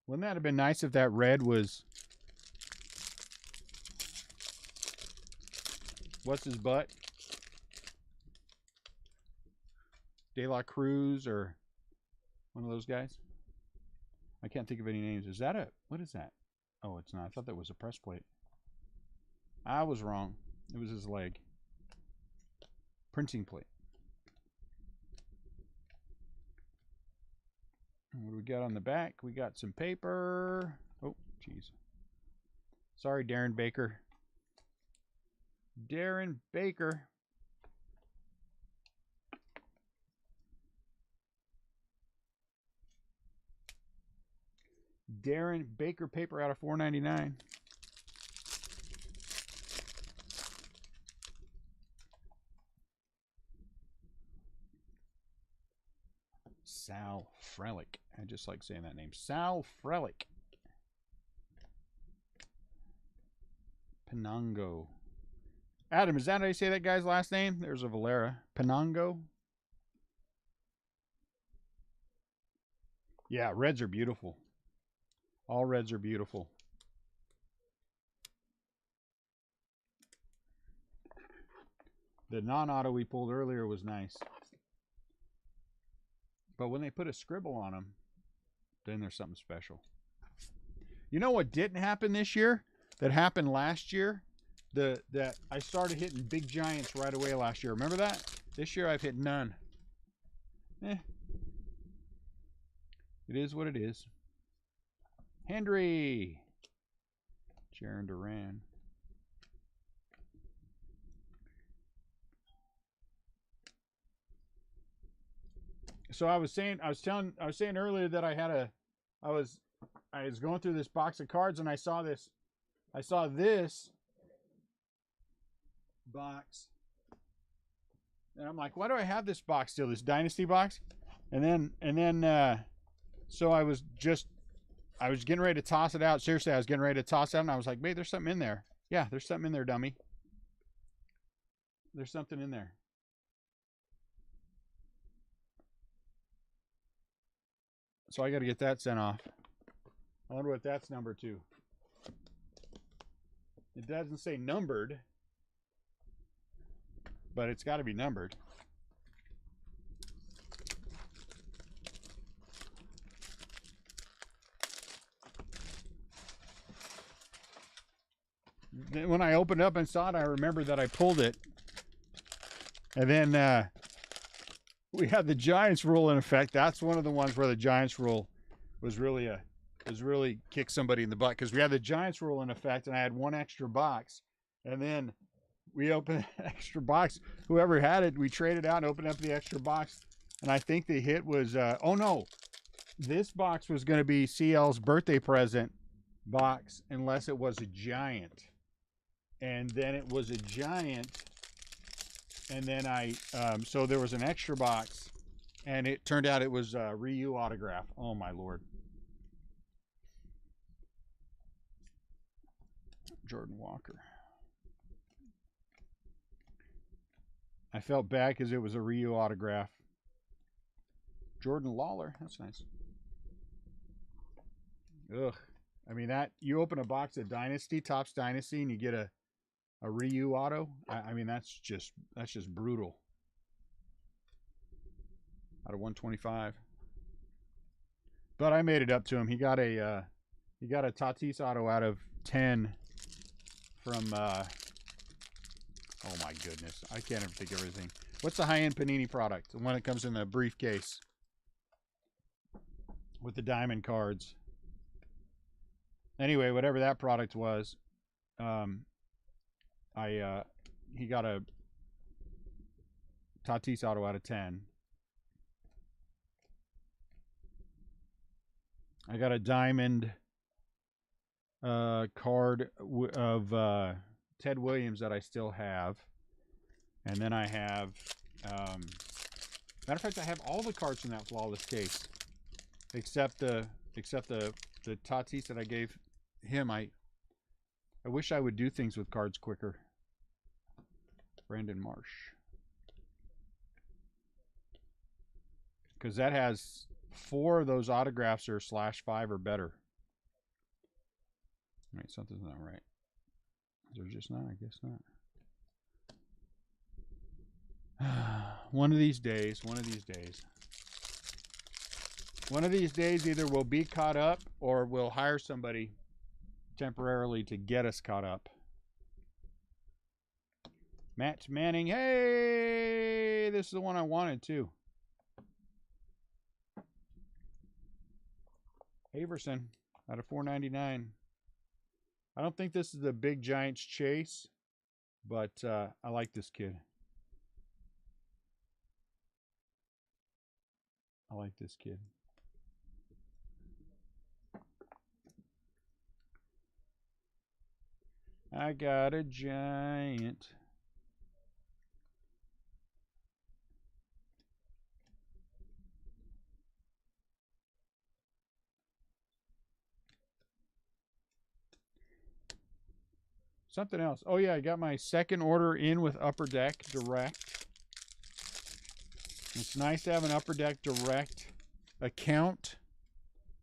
Wouldn't that have been nice if that red was... What's his butt? De La Cruz or one of those guys? I can't think of any names. Is that a... What is that? Oh, it's not. I thought that was a press plate. I was wrong. It was his leg. Printing plate. What do we got on the back? We got some paper. Oh, jeez. Sorry, Darren Baker. Darren Baker. Darren Baker paper out of $4.99. Sal Frelick. I just like saying that name. Sal Frelick. Penango. Adam, is that how you say that guy's last name? There's a Valera. Penango. Yeah, reds are beautiful. All reds are beautiful. The non-auto we pulled earlier was nice. But when they put a scribble on them, then there's something special. You know what didn't happen this year? That happened last year? That I started hitting big giants right away last year. Remember that? This year I've hit none. It is what it is. Hendry. Jaron Duran. So I was saying earlier that I was going through this box of cards and I saw this box, and I'm like, why do I have this box still? This Dynasty box, and then so I was getting ready to toss it out. Seriously, I was getting ready to toss it out, and I was like, wait, there's something in there. Yeah, there's something in there, dummy. There's something in there. So I got to get that sent off. I wonder what that's number to. It doesn't say numbered, but it's got to be numbered. Then when I opened up and saw it, I remembered that I pulled it. And then we had the Giants rule in effect. That's one of the ones where the Giants rule was really kicked somebody in the butt, because we had the Giants rule in effect, and I had one extra box, and then we opened an extra box. Whoever had it, we traded out and opened up the extra box, and I think the hit was oh no, this box was going to be CL's birthday present box unless it was a Giant, and then it was a Giant. And then so there was an extra box, and it turned out it was Ryu autograph. Oh my Lord. Jordan Walker. I felt bad because it was a Ryu autograph. Jordan Lawler. That's nice. Ugh. I mean, that you open a box of Dynasty, Topps Dynasty, and you get a Ryu auto. I mean, that's just brutal. Out of 125. But I made it up to him. He got a Tatis auto out of 10 from oh my goodness, I can't even think of everything. What's the high-end Panini product? The one that comes in the briefcase. with the diamond cards. Anyway, whatever that product was, he got a Tatis auto out of 10. I got a diamond card of Ted Williams that I still have, and then I have matter of fact, I have all the cards in that flawless case except the Tatis that I gave him. I wish I would do things with cards quicker. Brandon Marsh, because that has 4 of those autographs are /5 or better. Wait, something's not right. Is there just not? I guess not. One of these days, either we'll be caught up or we'll hire somebody temporarily to get us caught up. Matt Manning, hey, this is the one I wanted too. Haverson out of 499. I don't think this is the big Giants chase, but I like this kid. I got a Giant. Something else. Oh, yeah, I got my second order in with Upper Deck Direct. It's nice to have an Upper Deck Direct account,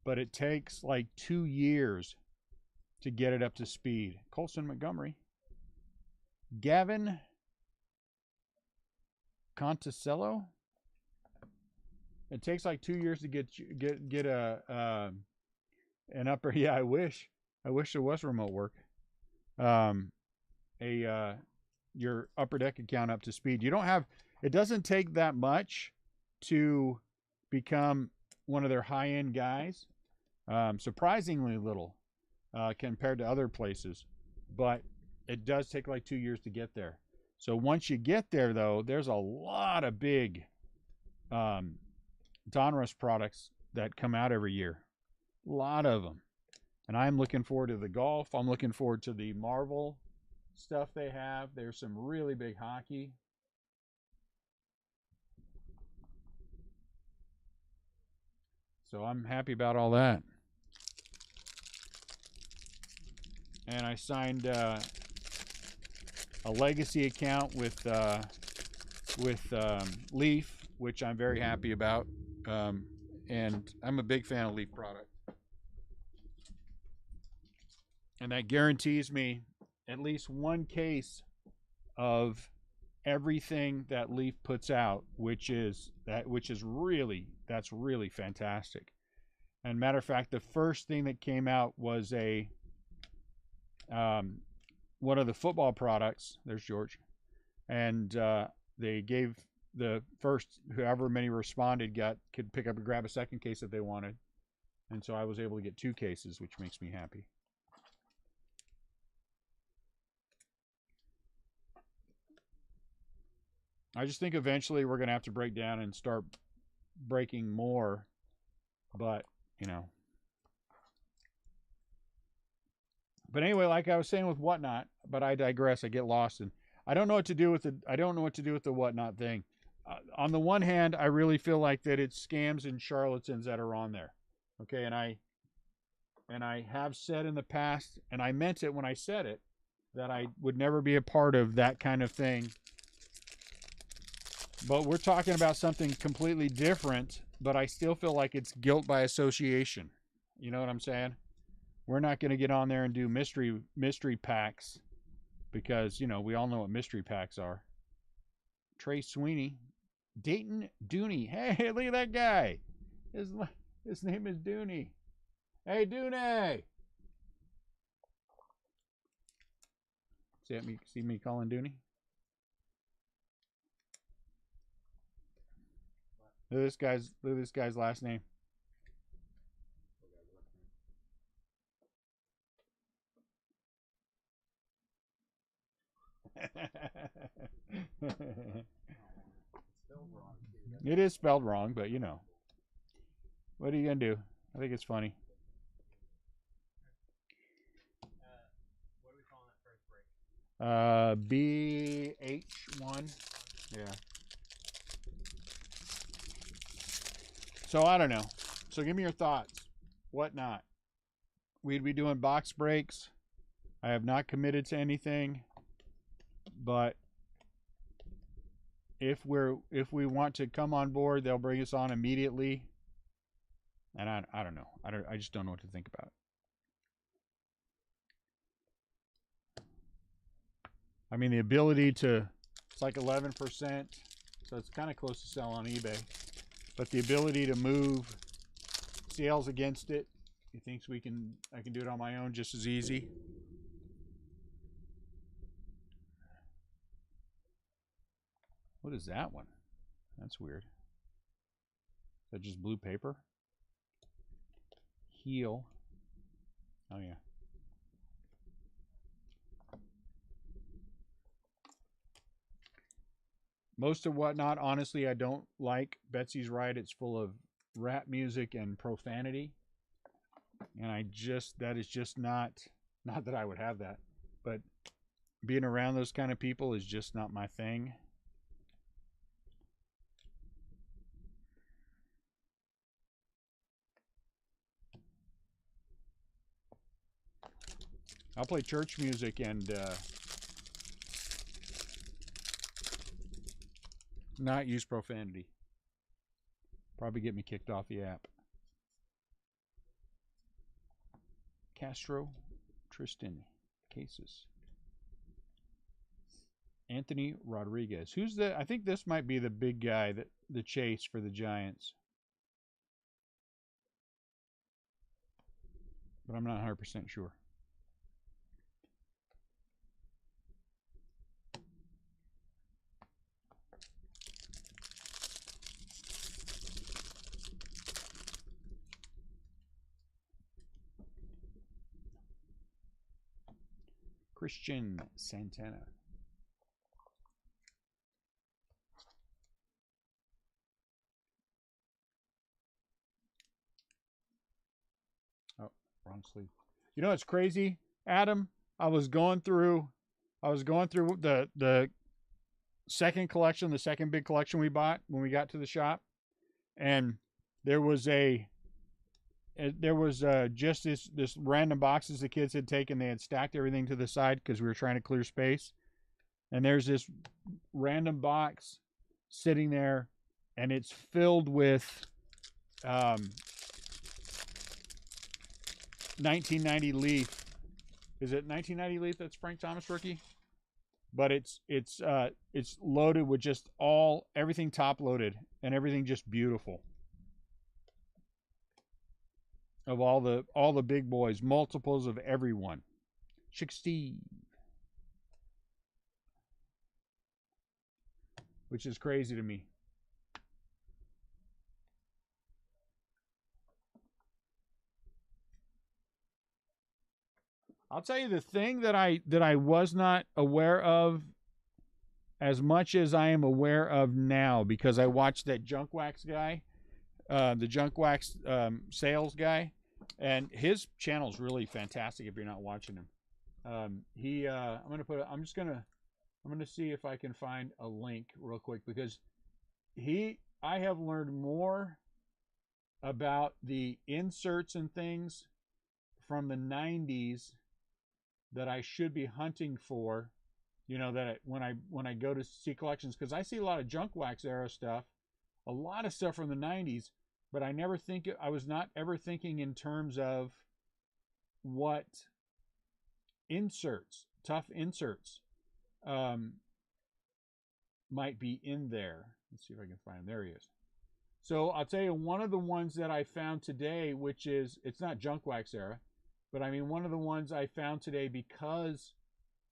but it takes like 2 years to get it up to speed. Colson Montgomery. Gavin Conticello. It takes like 2 years to get an upper. Yeah, I wish there was remote work. Your Upper Deck account up to speed. You don't have. It doesn't take that much to become one of their high-end guys. Surprisingly little compared to other places, but it does take like 2 years to get there. So once you get there, though, there's a lot of big Donruss products that come out every year. A lot of them. And I'm looking forward to the golf. I'm looking forward to the Marvel stuff they have. There's some really big hockey. So I'm happy about all that. And I signed a legacy account with Leaf, which I'm very happy about. And I'm a big fan of Leaf product. And that guarantees me at least one case of everything that Leaf puts out, which is really fantastic. And matter of fact, the first thing that came out was a one of the football products. There's George, and they gave the first however many responded could pick up and grab a second case if they wanted, and so I was able to get 2 cases, which makes me happy. I just think eventually we're going to have to break down and start breaking more, but, you know. But anyway, like I was saying with Whatnot, but I digress. I get lost, and I don't know what to do with the Whatnot thing. On the one hand, I really feel like that it's scams and charlatans that are on there. Okay, and I have said in the past, and I meant it when I said it, that I would never be a part of that kind of thing. But we're talking about something completely different, but I still feel like it's guilt by association. You know what I'm saying? We're not going to get on there and do mystery packs because, you know, we all know what mystery packs are. Trey Sweeney. Dayton Dooney. Hey, look at that guy. His name is Dooney. Hey, Dooney. See me calling Dooney? Look at this guy's last name. It is spelled wrong, but you know. What are you going to do? I think it's funny. What are we calling that first break? BH1. Yeah. So I don't know. So give me your thoughts. What not? We'd be doing box breaks. I have not committed to anything, but if we want to come on board, they'll bring us on immediately. And I don't know. I just don't know what to think about it. I mean, the ability to, it's like 11%, so it's kind of close to sell on eBay. But the ability to move sales against it, he thinks I can do it on my own just as easy. What is that one? That's weird. Is that just blue paper? Heel. Oh, yeah. Most of Whatnot, honestly, I don't like. Betsy's right. It's full of rap music and profanity. And that is just not that I would have that, but being around those kind of people is just not my thing. I'll play church music and not use profanity. Probably get me kicked off the app. Castro, Tristan, Cases. Anthony Rodriguez. Who's the? I think this might be the big guy, the chase for the Giants. But I'm not 100% sure. Christian Santana. Oh, wrong sleeve. You know what's crazy, Adam? I was going through the second collection, the second big collection we bought when we got to the shop, and there was just this random boxes the kids had taken. They had stacked everything to the side because we were trying to clear space, and there's this random box sitting there, and it's filled with 1990 Leaf. Is it 1990 Leaf that's Frank Thomas rookie? But it's loaded with just everything top loaded and everything just beautiful. Of all the big boys, multiples of everyone. Chick Steve. Which is crazy to me. I'll tell you the thing that I was not aware of as much as I am aware of now, because I watched that junk wax guy, the junk wax sales guy, and his channel's really fantastic if you're not watching him. I'm gonna see if I can find a link real quick, because I have learned more about the inserts and things from the 90s that I should be hunting for, that when I go to see collections, because I see a lot of junk wax era stuff, a lot of stuff from the 90s, but I was not ever thinking in terms of what tough inserts might be in there. Let's see if I can find him. There he is. So I'll tell you, one of the ones that I found today, which is, it's not junk wax era, but I mean, one of the ones I found today because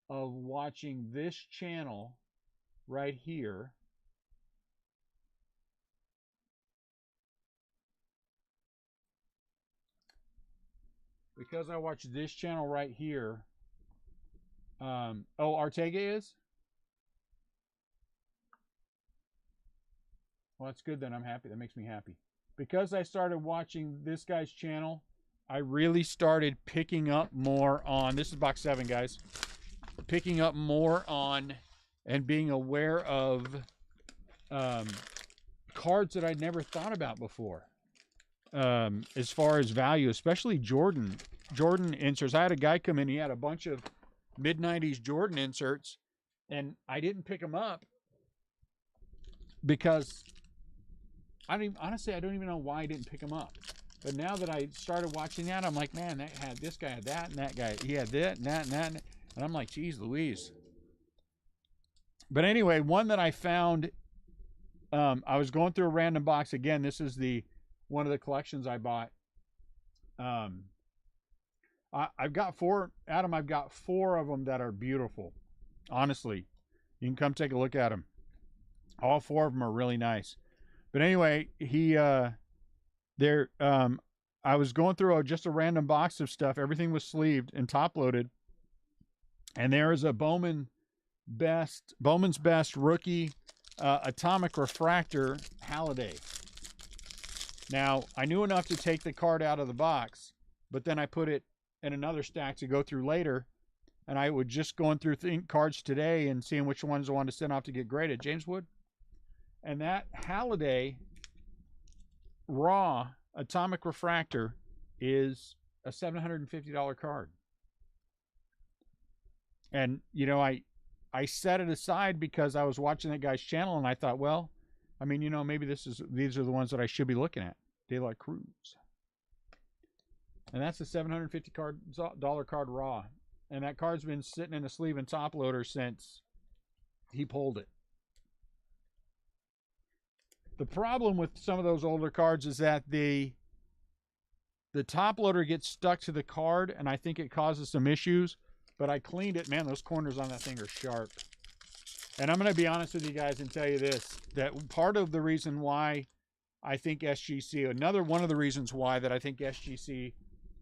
of watching this channel right here. Because I watched this channel right here. Ortega is? Well, that's good then. I'm happy. That makes me happy. Because I started watching this guy's channel, I really started picking up more on, this is box 7, guys, picking up more on and being aware of cards that I'd never thought about before. As far as value, especially Jordan inserts. I had a guy come in, he had a bunch of mid-90s Jordan inserts, and I didn't pick them up because honestly, I don't even know why I didn't pick them up. But now that I started watching that, I'm like, man, this guy had that, and that guy, he had that, and that, and that. And I'm like, geez Louise. But anyway, one that I found, I was going through a random box. Again, this is one of the collections I bought. I've got 4, Adam, I've got 4 of them that are beautiful. Honestly, you can come take a look at them. All 4 of them are really nice. But anyway, I was going through just a random box of stuff. Everything was sleeved and top loaded. And there is a Bowman's Best rookie atomic refractor Halliday. Now, I knew enough to take the card out of the box, but then I put it in another stack to go through later. And I would just going through cards today and seeing which ones I wanted to send off to get graded. James Wood. And that Halliday raw atomic refractor is a $750 card. And, you know, I set it aside because I was watching that guy's channel and I thought, well, I mean, you know, maybe these are the ones that I should be looking at. De La Cruz. And that's a $750 card raw. And that card's been sitting in a sleeve and top loader since he pulled it. The problem with some of those older cards is that the top loader gets stuck to the card, and I think it causes some issues. But I cleaned it. Man, those corners on that thing are sharp. And I'm going to be honest with you guys and tell you this, that part of the reason why I think SGC, another one of the reasons why that I think SGC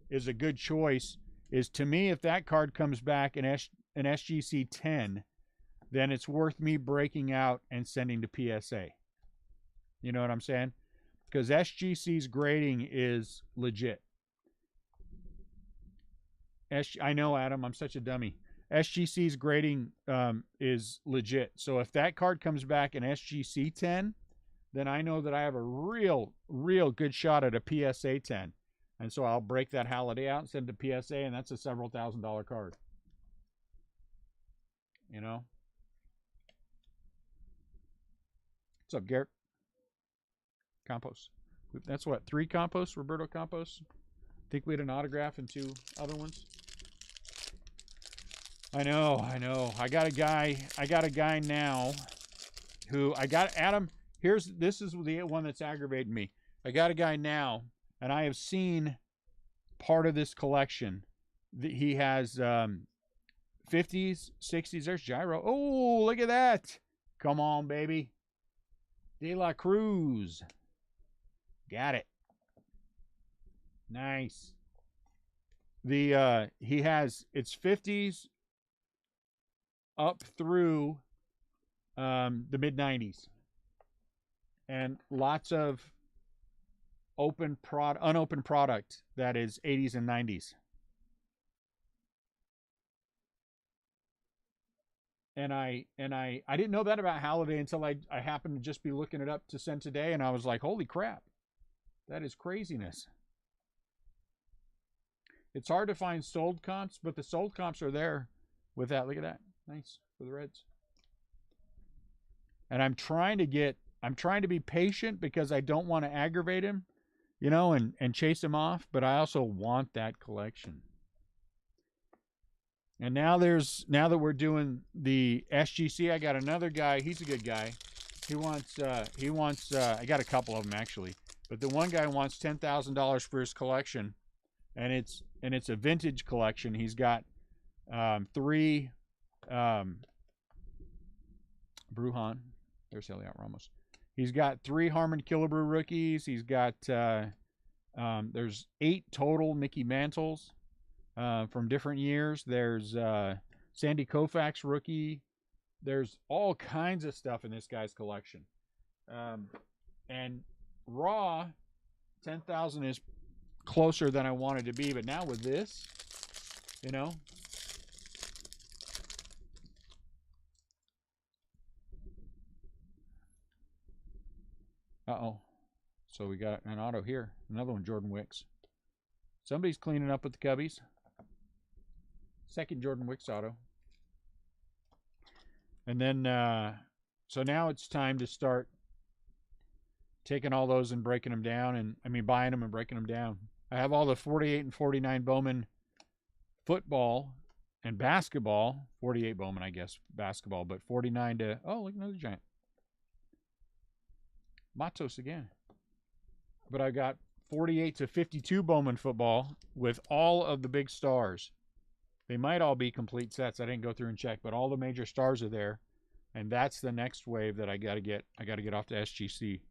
is a good choice is, to me, if that card comes back in an SGC 10, then it's worth me breaking out and sending to PSA. You know what I'm saying? Because SGC's grading is legit. I know, Adam, I'm such a dummy. SGC's grading is legit. So if that card comes back in SGC 10, then I know that I have a real good shot at a PSA 10. And so I'll break that Halliday out and send it to PSA, and that's a several $1,000 card. You know? What's up, Garrett? Campos. That's what, 3 Campos, Roberto Campos? I think we had an autograph and 2 other ones. I know. I got a guy now who Adam, this is the one that's aggravating me. I got a guy now, and I have seen part of this collection. He has 50s, 60s. There's Gyro. Oh, look at that. Come on, baby. De La Cruz. Got it. Nice. He has, it's 50s up through the mid-90s. And lots of unopened product that is 80s and 90s. And I didn't know that about Halliday until I happened to just be looking it up to send today, and I was like, holy crap. That is craziness. It's hard to find sold comps, but the sold comps are there with that. Look at that. Nice for the Reds. And I'm trying to be patient because I don't want to aggravate him, you know, and chase him off, but I also want that collection. And now that we're doing the SGC, I got another guy. He's a good guy. He wants I got a couple of them actually, but the one guy wants $10,000 for his collection, and it's a vintage collection. He's got 3 Brujan. There's Elliot Ramos. He's got 3 Harmon Killebrew rookies. He's got there's 8 total Mickey Mantles from different years. There's Sandy Koufax rookie. There's all kinds of stuff in this guy's collection. And raw, 10,000 is closer than I wanted to be. But now with this, you know. Uh-oh. So we got an auto here. Another one, Jordan Wicks. Somebody's cleaning up with the Cubbies. Second Jordan Wicks auto. And then, so now it's time to start taking all those and breaking them down. And I mean, buying them and breaking them down. I have all the 48 and 49 Bowman football and basketball. 48 Bowman, I guess, basketball. But 49 to, oh, look, another giant. Matos again. But I got 48 to 52 Bowman football with all of the big stars. They might all be complete sets. I didn't go through and check, but all the major stars are there. And that's the next wave that I got to get. I got to get off to SGC.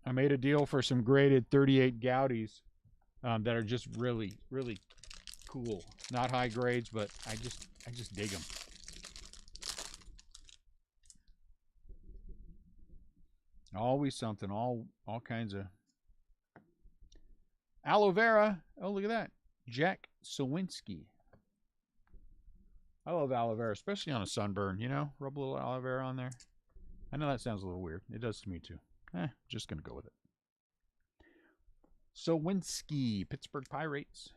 I made a deal for some graded 38 Gaudis that are just really, really cool. Not high grades, but I just dig them. Always something. All kinds of aloe vera. Oh, look at that. Jack Sawinski. I love aloe vera, especially on a sunburn, you know? Rub a little aloe vera on there. I know that sounds a little weird. It does to me too. Just going to go with it. Sawinski, Pittsburgh Pirates.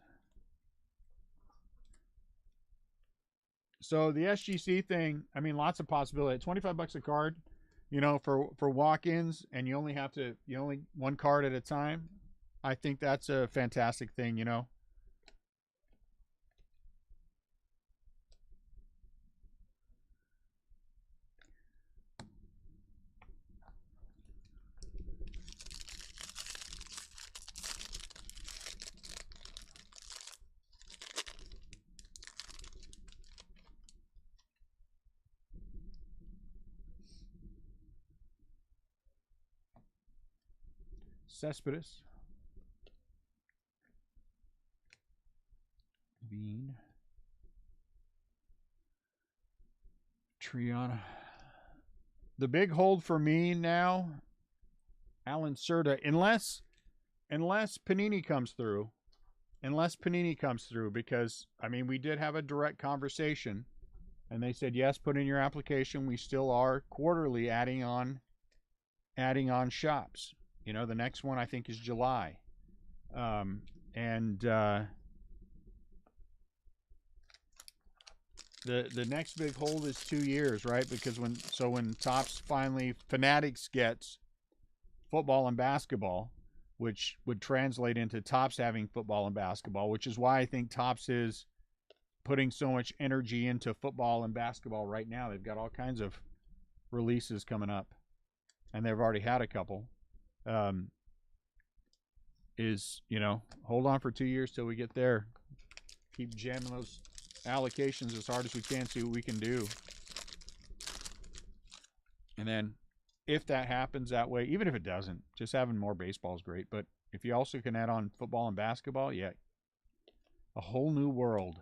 So the SGC thing, I mean, lots of possibility. 25 bucks a card, you know, for walk-ins, and you only one card at a time. I think that's a fantastic thing, you know. Cespedes. Bean. Triana. The big hold for me now, Alan Serta, unless Panini comes through. Unless Panini comes through, because, I mean, we did have a direct conversation, and they said, yes, put in your application. We still are quarterly adding on shops. You know, the next one I think is July. The next big hold is 2 years, right? Because when Topps finally, Fanatics gets football and basketball, which would translate into Topps having football and basketball, which is why I think Topps is putting so much energy into football and basketball right now. They've got all kinds of releases coming up, and they've already had a couple. You know, hold on for 2 years till we get there. Keep jamming those allocations as hard as we can, see what we can do. And then if that happens that way, even if it doesn't, just having more baseball is great. But if you also can add on football and basketball, yeah, a whole new world.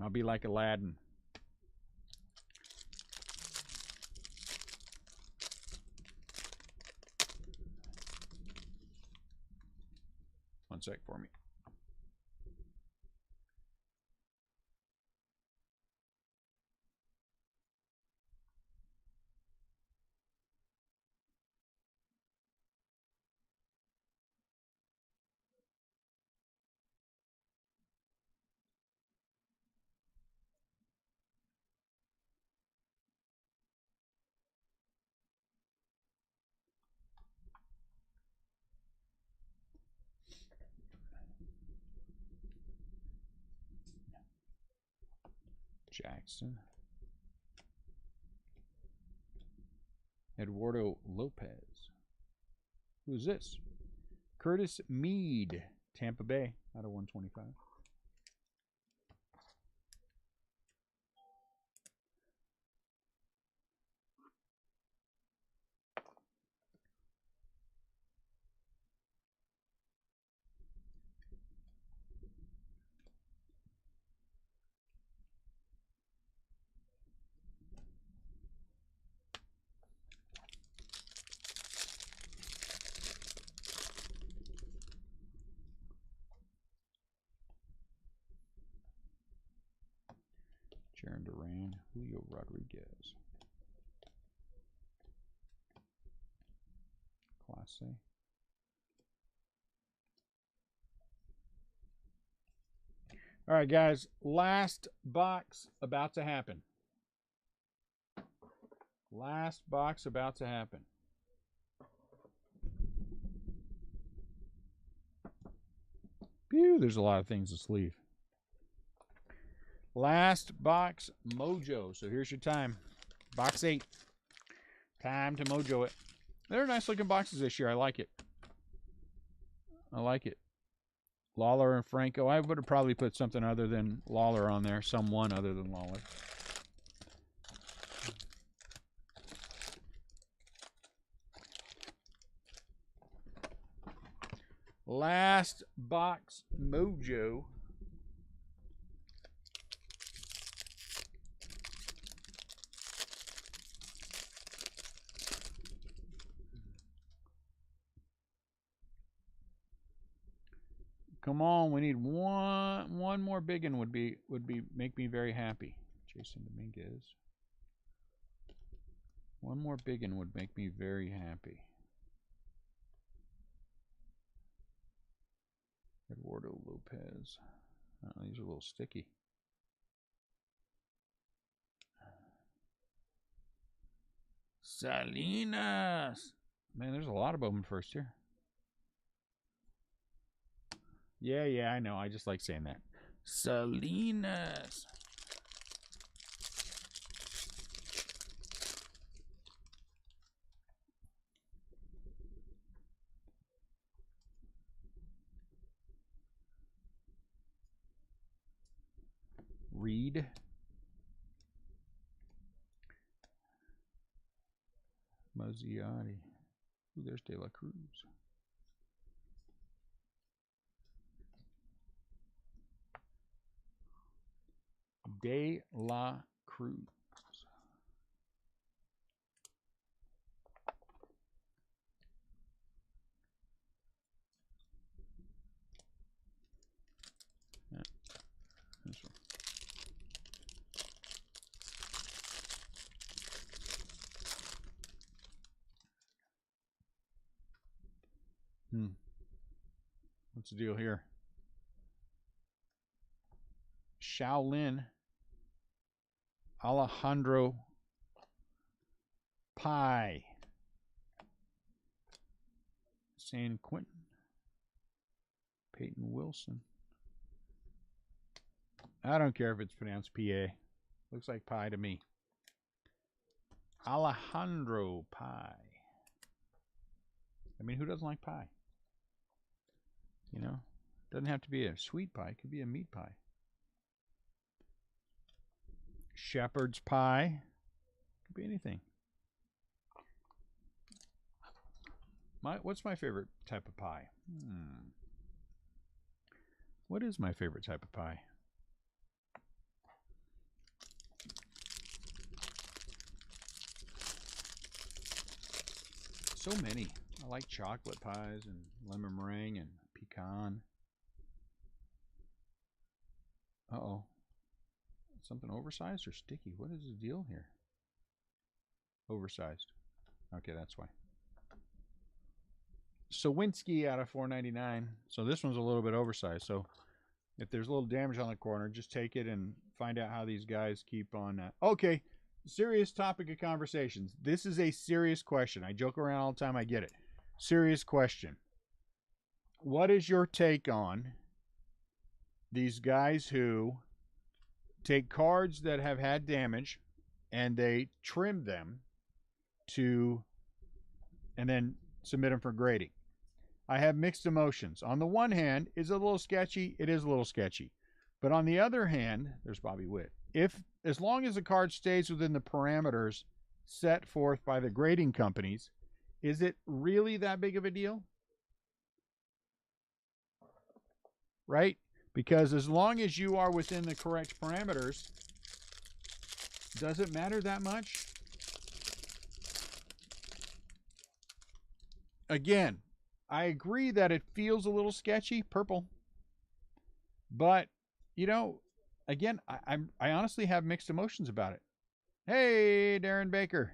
I'll be like Aladdin. One sec for me. Jackson. Eduardo Lopez. Who's this? Curtis Mead, Tampa Bay, out of 125. Jaron Duran, Julio Rodriguez. Class A. All right, guys. Last box about to happen. Last box about to happen. Phew, there's a lot of things to sleeve. Last box mojo. So here's your time. Box 8. Time to mojo it. They're nice looking boxes this year. I like it. I like it. Lawler and Franco. I would have probably put something other than Lawler on there. Someone other than Lawler. Last box mojo. Come on, we need one more big one would be make me very happy. Jason Dominguez. One more big one would make me very happy. Eduardo Lopez. Oh, these are a little sticky. Salinas. Man, there's a lot of Bowman first here. Yeah, I know. I just like saying that. Salinas. Reed. Mazziotti. Ooh, there's De La Cruz. De La Cruz. Yeah, this one. What's the deal here? Shaolin. Alejandro Pai. San Quentin. Peyton Wilson. I don't care if it's pronounced PA. Looks like pie to me. Alejandro Pai. I mean, who doesn't like pie? You know, doesn't have to be a sweet pie. It could be a meat pie. Shepherd's pie. Could be anything. What's my favorite type of pie? What is my favorite type of pie? So many. I like chocolate pies and lemon meringue and pecan. Uh-oh. Something oversized or sticky? What is the deal here? Oversized. Okay, that's why. Sawinski out of $4.99. So this one's a little bit oversized. So if there's a little damage on the corner, just take it and find out how these guys keep on. Okay, serious topic of conversations. This is a serious question. I joke around all the time. I get it. Serious question. What is your take on these guys who take cards that have had damage and they trim them and then submit them for grading? I have mixed emotions. On the one hand, is it a little sketchy? It is a little sketchy. But on the other hand, there's Bobby Witt. As long as the card stays within the parameters set forth by the grading companies, is it really that big of a deal? Right? Because as long as you are within the correct parameters, does it matter that much? Again, I agree that it feels a little sketchy, purple. But, you know, again, I honestly have mixed emotions about it. Hey, Darren Baker.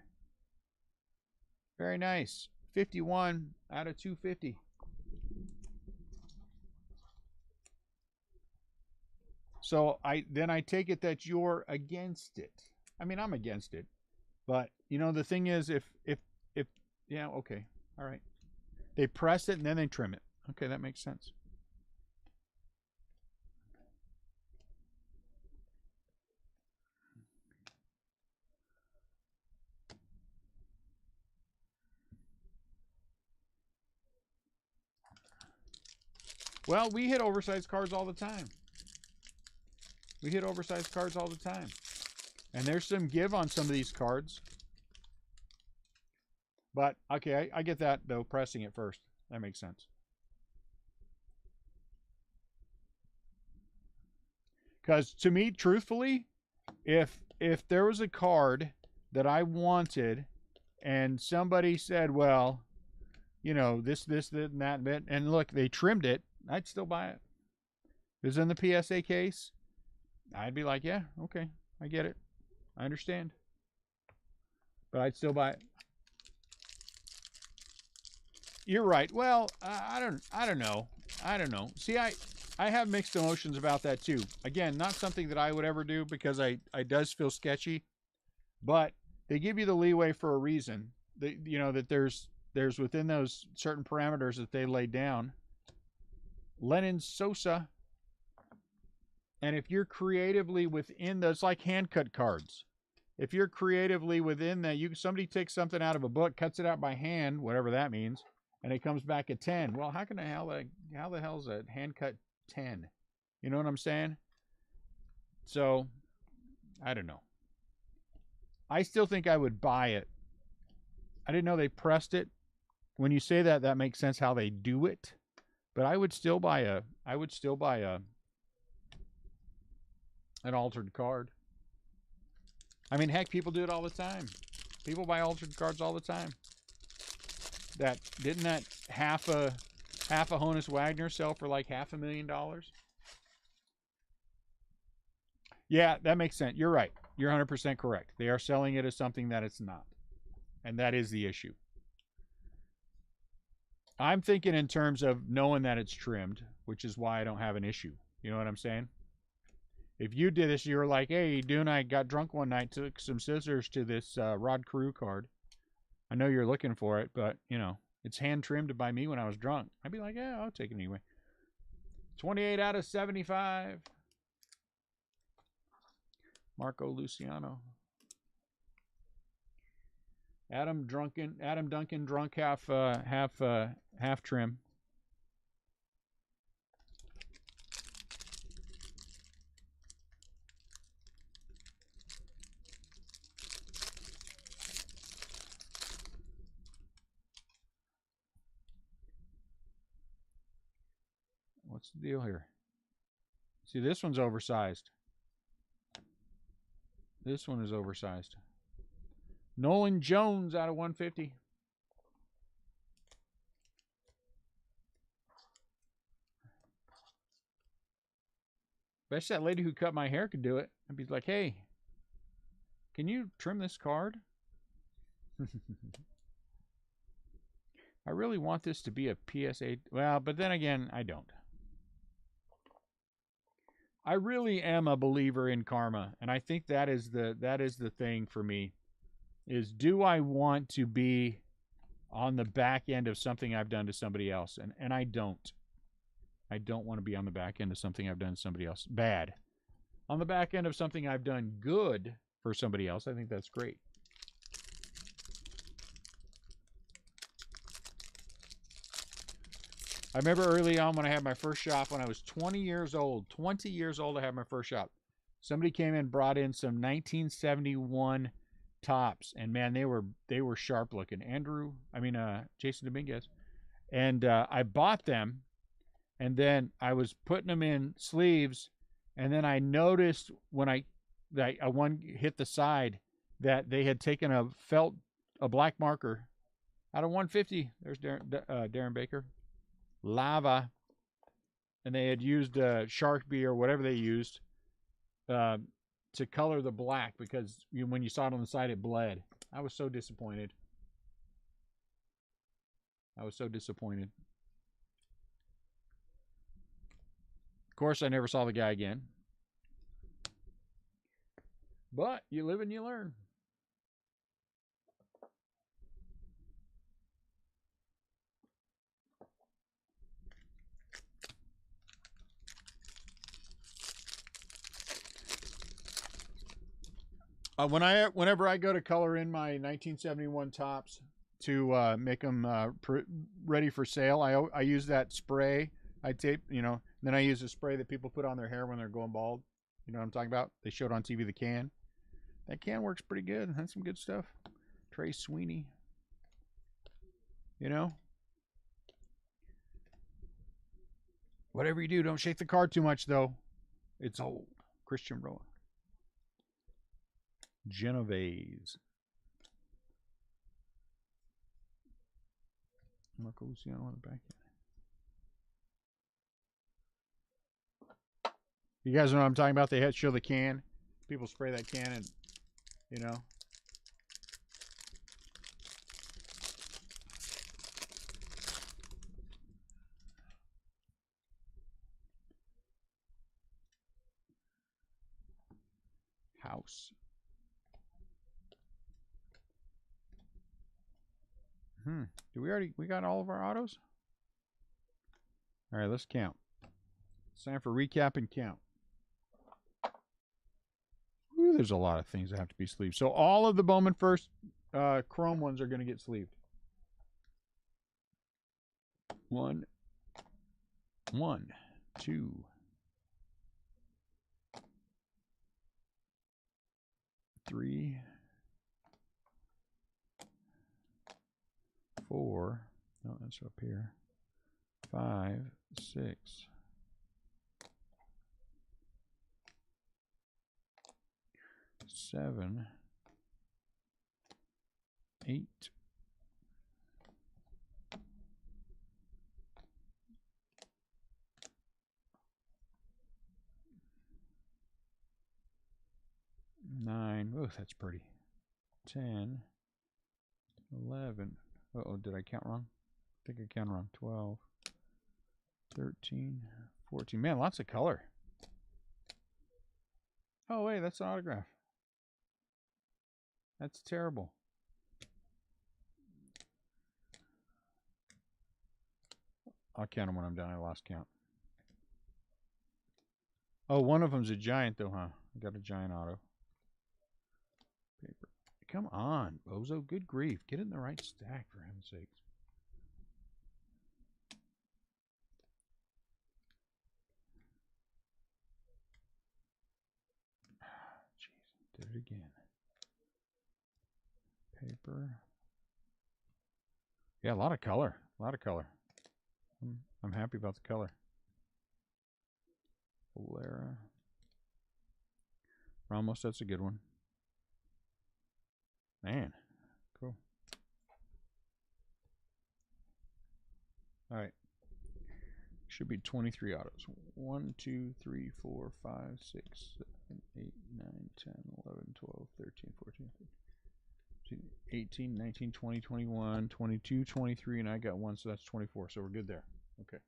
Very nice. 51 out of 250. So I take it that you're against it. I mean, I'm against it. But, you know, the thing is, if yeah, okay. All right. They press it and then they trim it. Okay, that makes sense. Well, we hit oversized cards all the time. We hit oversized cards all the time. And there's some give on some of these cards. But, okay, I get that, though, pressing it first. That makes sense. Because, to me, truthfully, if there was a card that I wanted and somebody said, well, you know, this, and that bit, and look, they trimmed it, I'd still buy it. If it was in the PSA case, I'd be like, yeah, okay, I get it. I understand. But I'd still buy it. You're right. Well, I don't know. I don't know. See, I have mixed emotions about that too. Again, not something that I would ever do because I does feel sketchy, but they give you the leeway for a reason. You know that there's within those certain parameters that they laid down. Lennon Sosa. And if you're creatively within those, like hand cut cards, if you're creatively within that, somebody takes something out of a book, cuts it out by hand, whatever that means, and it comes back at 10. Well, how the hell is a hand cut 10? You know what I'm saying? So, I don't know. I still think I would buy it. I didn't know they pressed it. When you say that, that makes sense how they do it. But I would still buy an altered card. I mean, heck, people do it all the time. People buy altered cards all the time. Didn't that half a Honus Wagner sell for like $500,000? Yeah, that makes sense. You're right. You're 100% correct. They are selling it as something that it's not. And that is the issue. I'm thinking in terms of knowing that it's trimmed, which is why I don't have an issue. You know what I'm saying? If you did this, you were like, hey, dude and I got drunk one night, took some scissors to this Rod Carew card. I know you're looking for it, but, you know, it's hand trimmed by me when I was drunk. I'd be like, yeah, I'll take it anyway. 28 out of 75. Marco Luciano. Adam Duncan drunk half trim. What's the deal here? See, this one's oversized. This one is oversized. Nolan Jones out of 150. Bet that lady who cut my hair could do it. I'd be like, hey, can you trim this card? I really want this to be a PSA. Well, but then again, I don't. I really am a believer in karma, and I think that is the thing for me. Is do I want to be on the back end of something I've done to somebody else? And I don't. I don't want to be on the back end of something I've done to somebody else. Bad. On the back end of something I've done good for somebody else, I think that's great. I remember early on when I had my first shop, when I was 20 years old. 20 years old, I had my first shop. Somebody came in and brought in some 1971 tops, and man, they were sharp looking. Jason Dominguez. And I bought them, and then I was putting them in sleeves, and then I noticed when one hit the side that they had taken a black marker out of 150. There's Darren Baker. Lava, and they had used Sharpie or whatever they used, to color the black because when you saw it on the side, it bled. I was so disappointed. I was so disappointed. Of course, I never saw the guy again. But you live and you learn. Whenever I go to color in my 1971 tops to make them ready for sale, I use that spray. I tape, and then I use a spray that people put on their hair when they're going bald. You know what I'm talking about? They showed on TV the can. That can works pretty good. That's some good stuff. Trey Sweeney. Whatever you do, don't shake the card too much, though. It's old. Christian Rowan. Genovese. Marco Luciano on the back end. You guys know what I'm talking about? They had to show the can. People spray that can and, House. We got all of our autos? All right, let's count. It's time for recap and count. Ooh, there's a lot of things that have to be sleeved. So all of the Bowman first chrome ones are going to get sleeved. One, two, three, 4. No, that's up here. 5, 6. 7, 8. 9. Oh, that's pretty. 10, 11. Uh-oh, did I count wrong? I think I counted wrong. 12, 13, 14. Man, lots of color. Oh, wait, that's an autograph. That's terrible. I'll count them when I'm done. I lost count. Oh, one of them's a giant, though, huh? I got a giant auto. Paper. Come on, Bozo. Good grief. Get it in the right stack, for heaven's sakes. Jeez, did it again. Paper. Yeah, a lot of color. A lot of color. I'm happy about the color. Valera. Ramos, that's a good one. Man, cool. All right. Should be 23 autos. 1, 2, 3, 4, 5, 6, 7, 8, 9, 10, 11, 12, 13, 14, 15, 18, 19, 20, 21, 22, 23, and I got 1, so that's 24. So we're good there. Okay.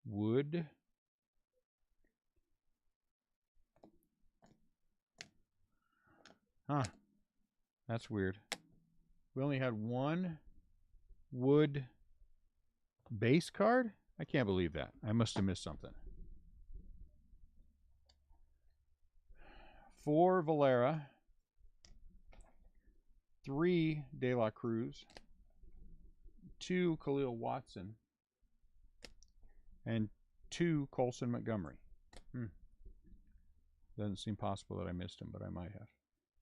Wood. Huh. That's weird. We only had one wood base card? I can't believe that. I must have missed something. 4 Valera. 3 De La Cruz. 2 Khalil Watson. And 2 Colson Montgomery. Doesn't seem possible that I missed him, but I might have.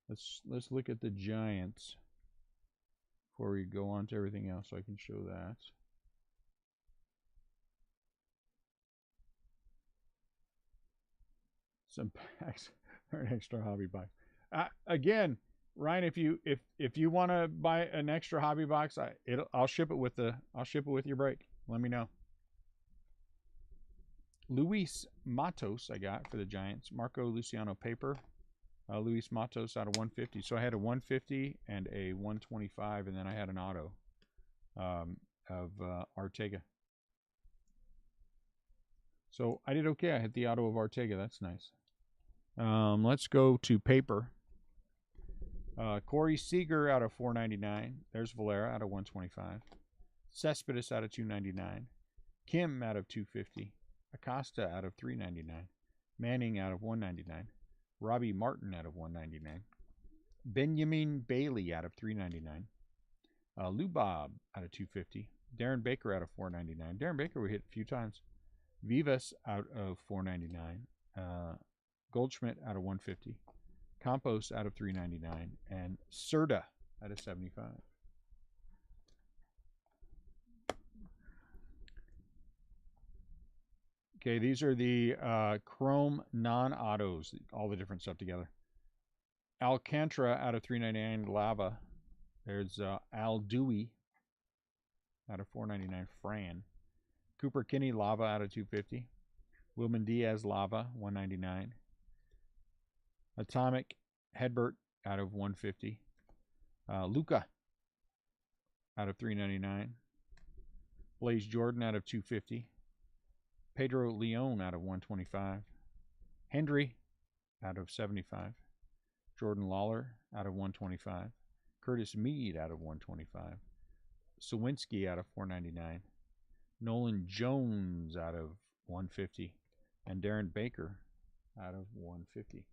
Let's look at the Giants before we go on to everything else so I can show that. Some packs are an extra hobby box. Again, Ryan, if you want to buy an extra hobby box, I'll ship it with your break. Let me know. Luis Matos I got for the Giants. Marco Luciano paper. Luis Matos out of 150. So I had a 150 and a 125, and then I had an auto of Ortega. So I did okay. I hit the auto of Ortega. That's nice. Let's go to paper. Corey Seager out of 499. There's Valera out of 125. Cespedes out of 299. Kim out of 250. Acosta out of 399. Manning out of 199. Robbie Martin out of 199. Benjamin Bailey out of 399. Lou Bob out of 250. Darren Baker out of 499. Darren Baker we hit a few times. Vivas out of 499. Goldschmidt out of 150. Campos out of 399. And Serta out of 75. Okay, these are the Chrome non-autos, all the different stuff together. Alcantara out of 399, Lava. There's Al Dewey out of 499, Fran. Cooper Kinney, Lava out of 250. Wilman Diaz, Lava, 199. Atomic Hedbert out of 150. Luca out of 399. Blaze Jordan out of 250. Pedro Leon out of 125. Hendry out of 75. Jordan Lawler out of 125. Curtis Mead out of 125. Sawinski out of 499. Nolan Jones out of 150. And Darren Baker out of 150.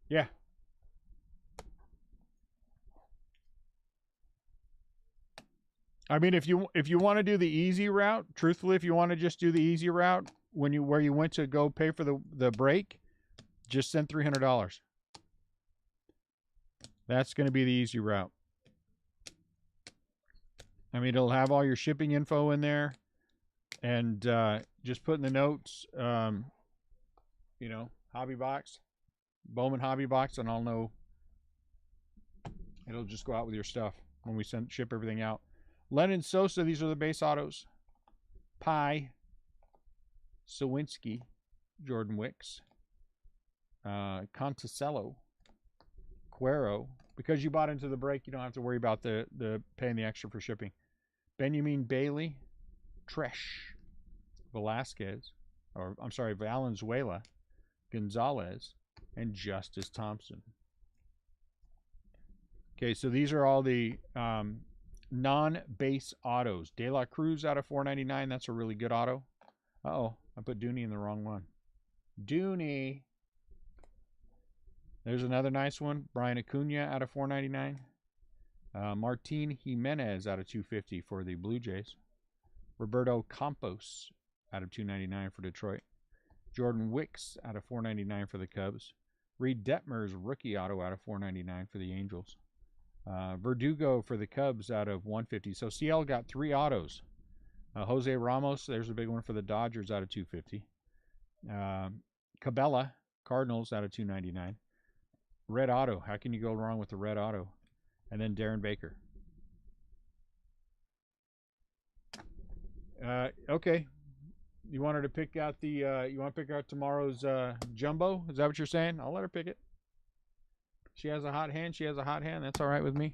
Yeah. I mean, if you want to do the easy route, truthfully, if you want to just do the easy route, where you went to go pay for the break, just send $300. That's going to be the easy route. I mean, it'll have all your shipping info in there, and just put in the notes, you know, hobby box, Bowman hobby box, and I'll know. It'll just go out with your stuff when we ship everything out. Lennon Sosa, these are the base autos. Pye, Sawinski, Jordan Wicks, Conticello, Cuero. Because you bought into the break, you don't have to worry about the paying the extra for shipping. Benjamin Bailey, Tresh, Velasquez, or I'm sorry, Valenzuela, Gonzalez, and Justice Thompson. Okay, so these are all the non-base autos. De La Cruz out of 499. That's a really good auto. Uh-oh, I put Dooney in the wrong one. Dooney. There's another nice one. Brian Acuna out of 499. Martin Jimenez out of 250 for the Blue Jays. Roberto Campos out of 299 for Detroit. Jordan Wicks out of 499 for the Cubs. Reed Detmer's rookie auto out of 499 for the Angels. Verdugo for the Cubs out of 150. So CL got 3 autos. Jose Ramos, there's a big one for the Dodgers out of 250. Cabela, Cardinals out of 299. Red auto. How can you go wrong with the red auto? And then Darren Baker. Okay. You wanted to pick out the you want to pick out tomorrow's jumbo? Is that what you're saying? I'll let her pick it. She has a hot hand. She has a hot hand. That's all right with me.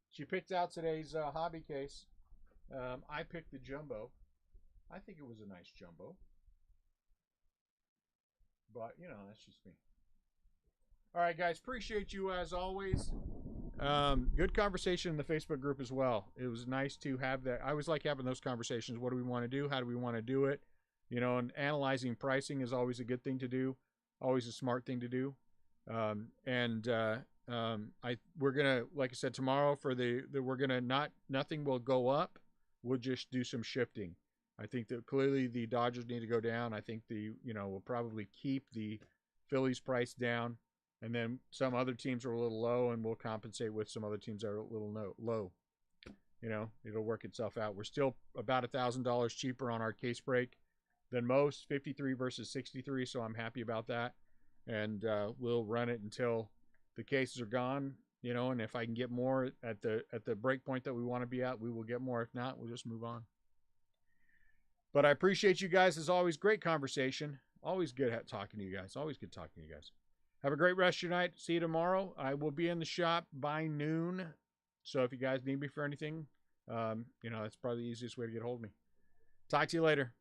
She picked out today's hobby case. I picked the jumbo. I think it was a nice jumbo. But, you know, that's just me. All right, guys. Appreciate you as always. Good conversation in the Facebook group as well. It was nice to have that. I always like having those conversations. What do we want to do? How do we want to do it? You know, and analyzing pricing is always a good thing to do. Always a smart thing to do. We're gonna, like I said, tomorrow for we're gonna nothing will go up. We'll just do some shifting. I think that clearly the Dodgers need to go down. I think we'll probably keep the Phillies price down, and then some other teams are a little low, and we'll compensate with some other teams that are a little low. You know, it'll work itself out. We're still about $1,000 cheaper on our case break than most, 53 versus 63, so I'm happy about that. And we'll run it until the cases are gone. you know, and if I can get more at the break point that we want to be at, we will get more. If not, we'll just move on. But I appreciate you guys as always. Great conversation. Always good at talking to you guys. Always good talking to you guys. Have a great rest of your night. See you tomorrow. I will be in the shop by noon. So if you guys need me for anything, you know, that's probably the easiest way to get a hold of me. Talk to you later.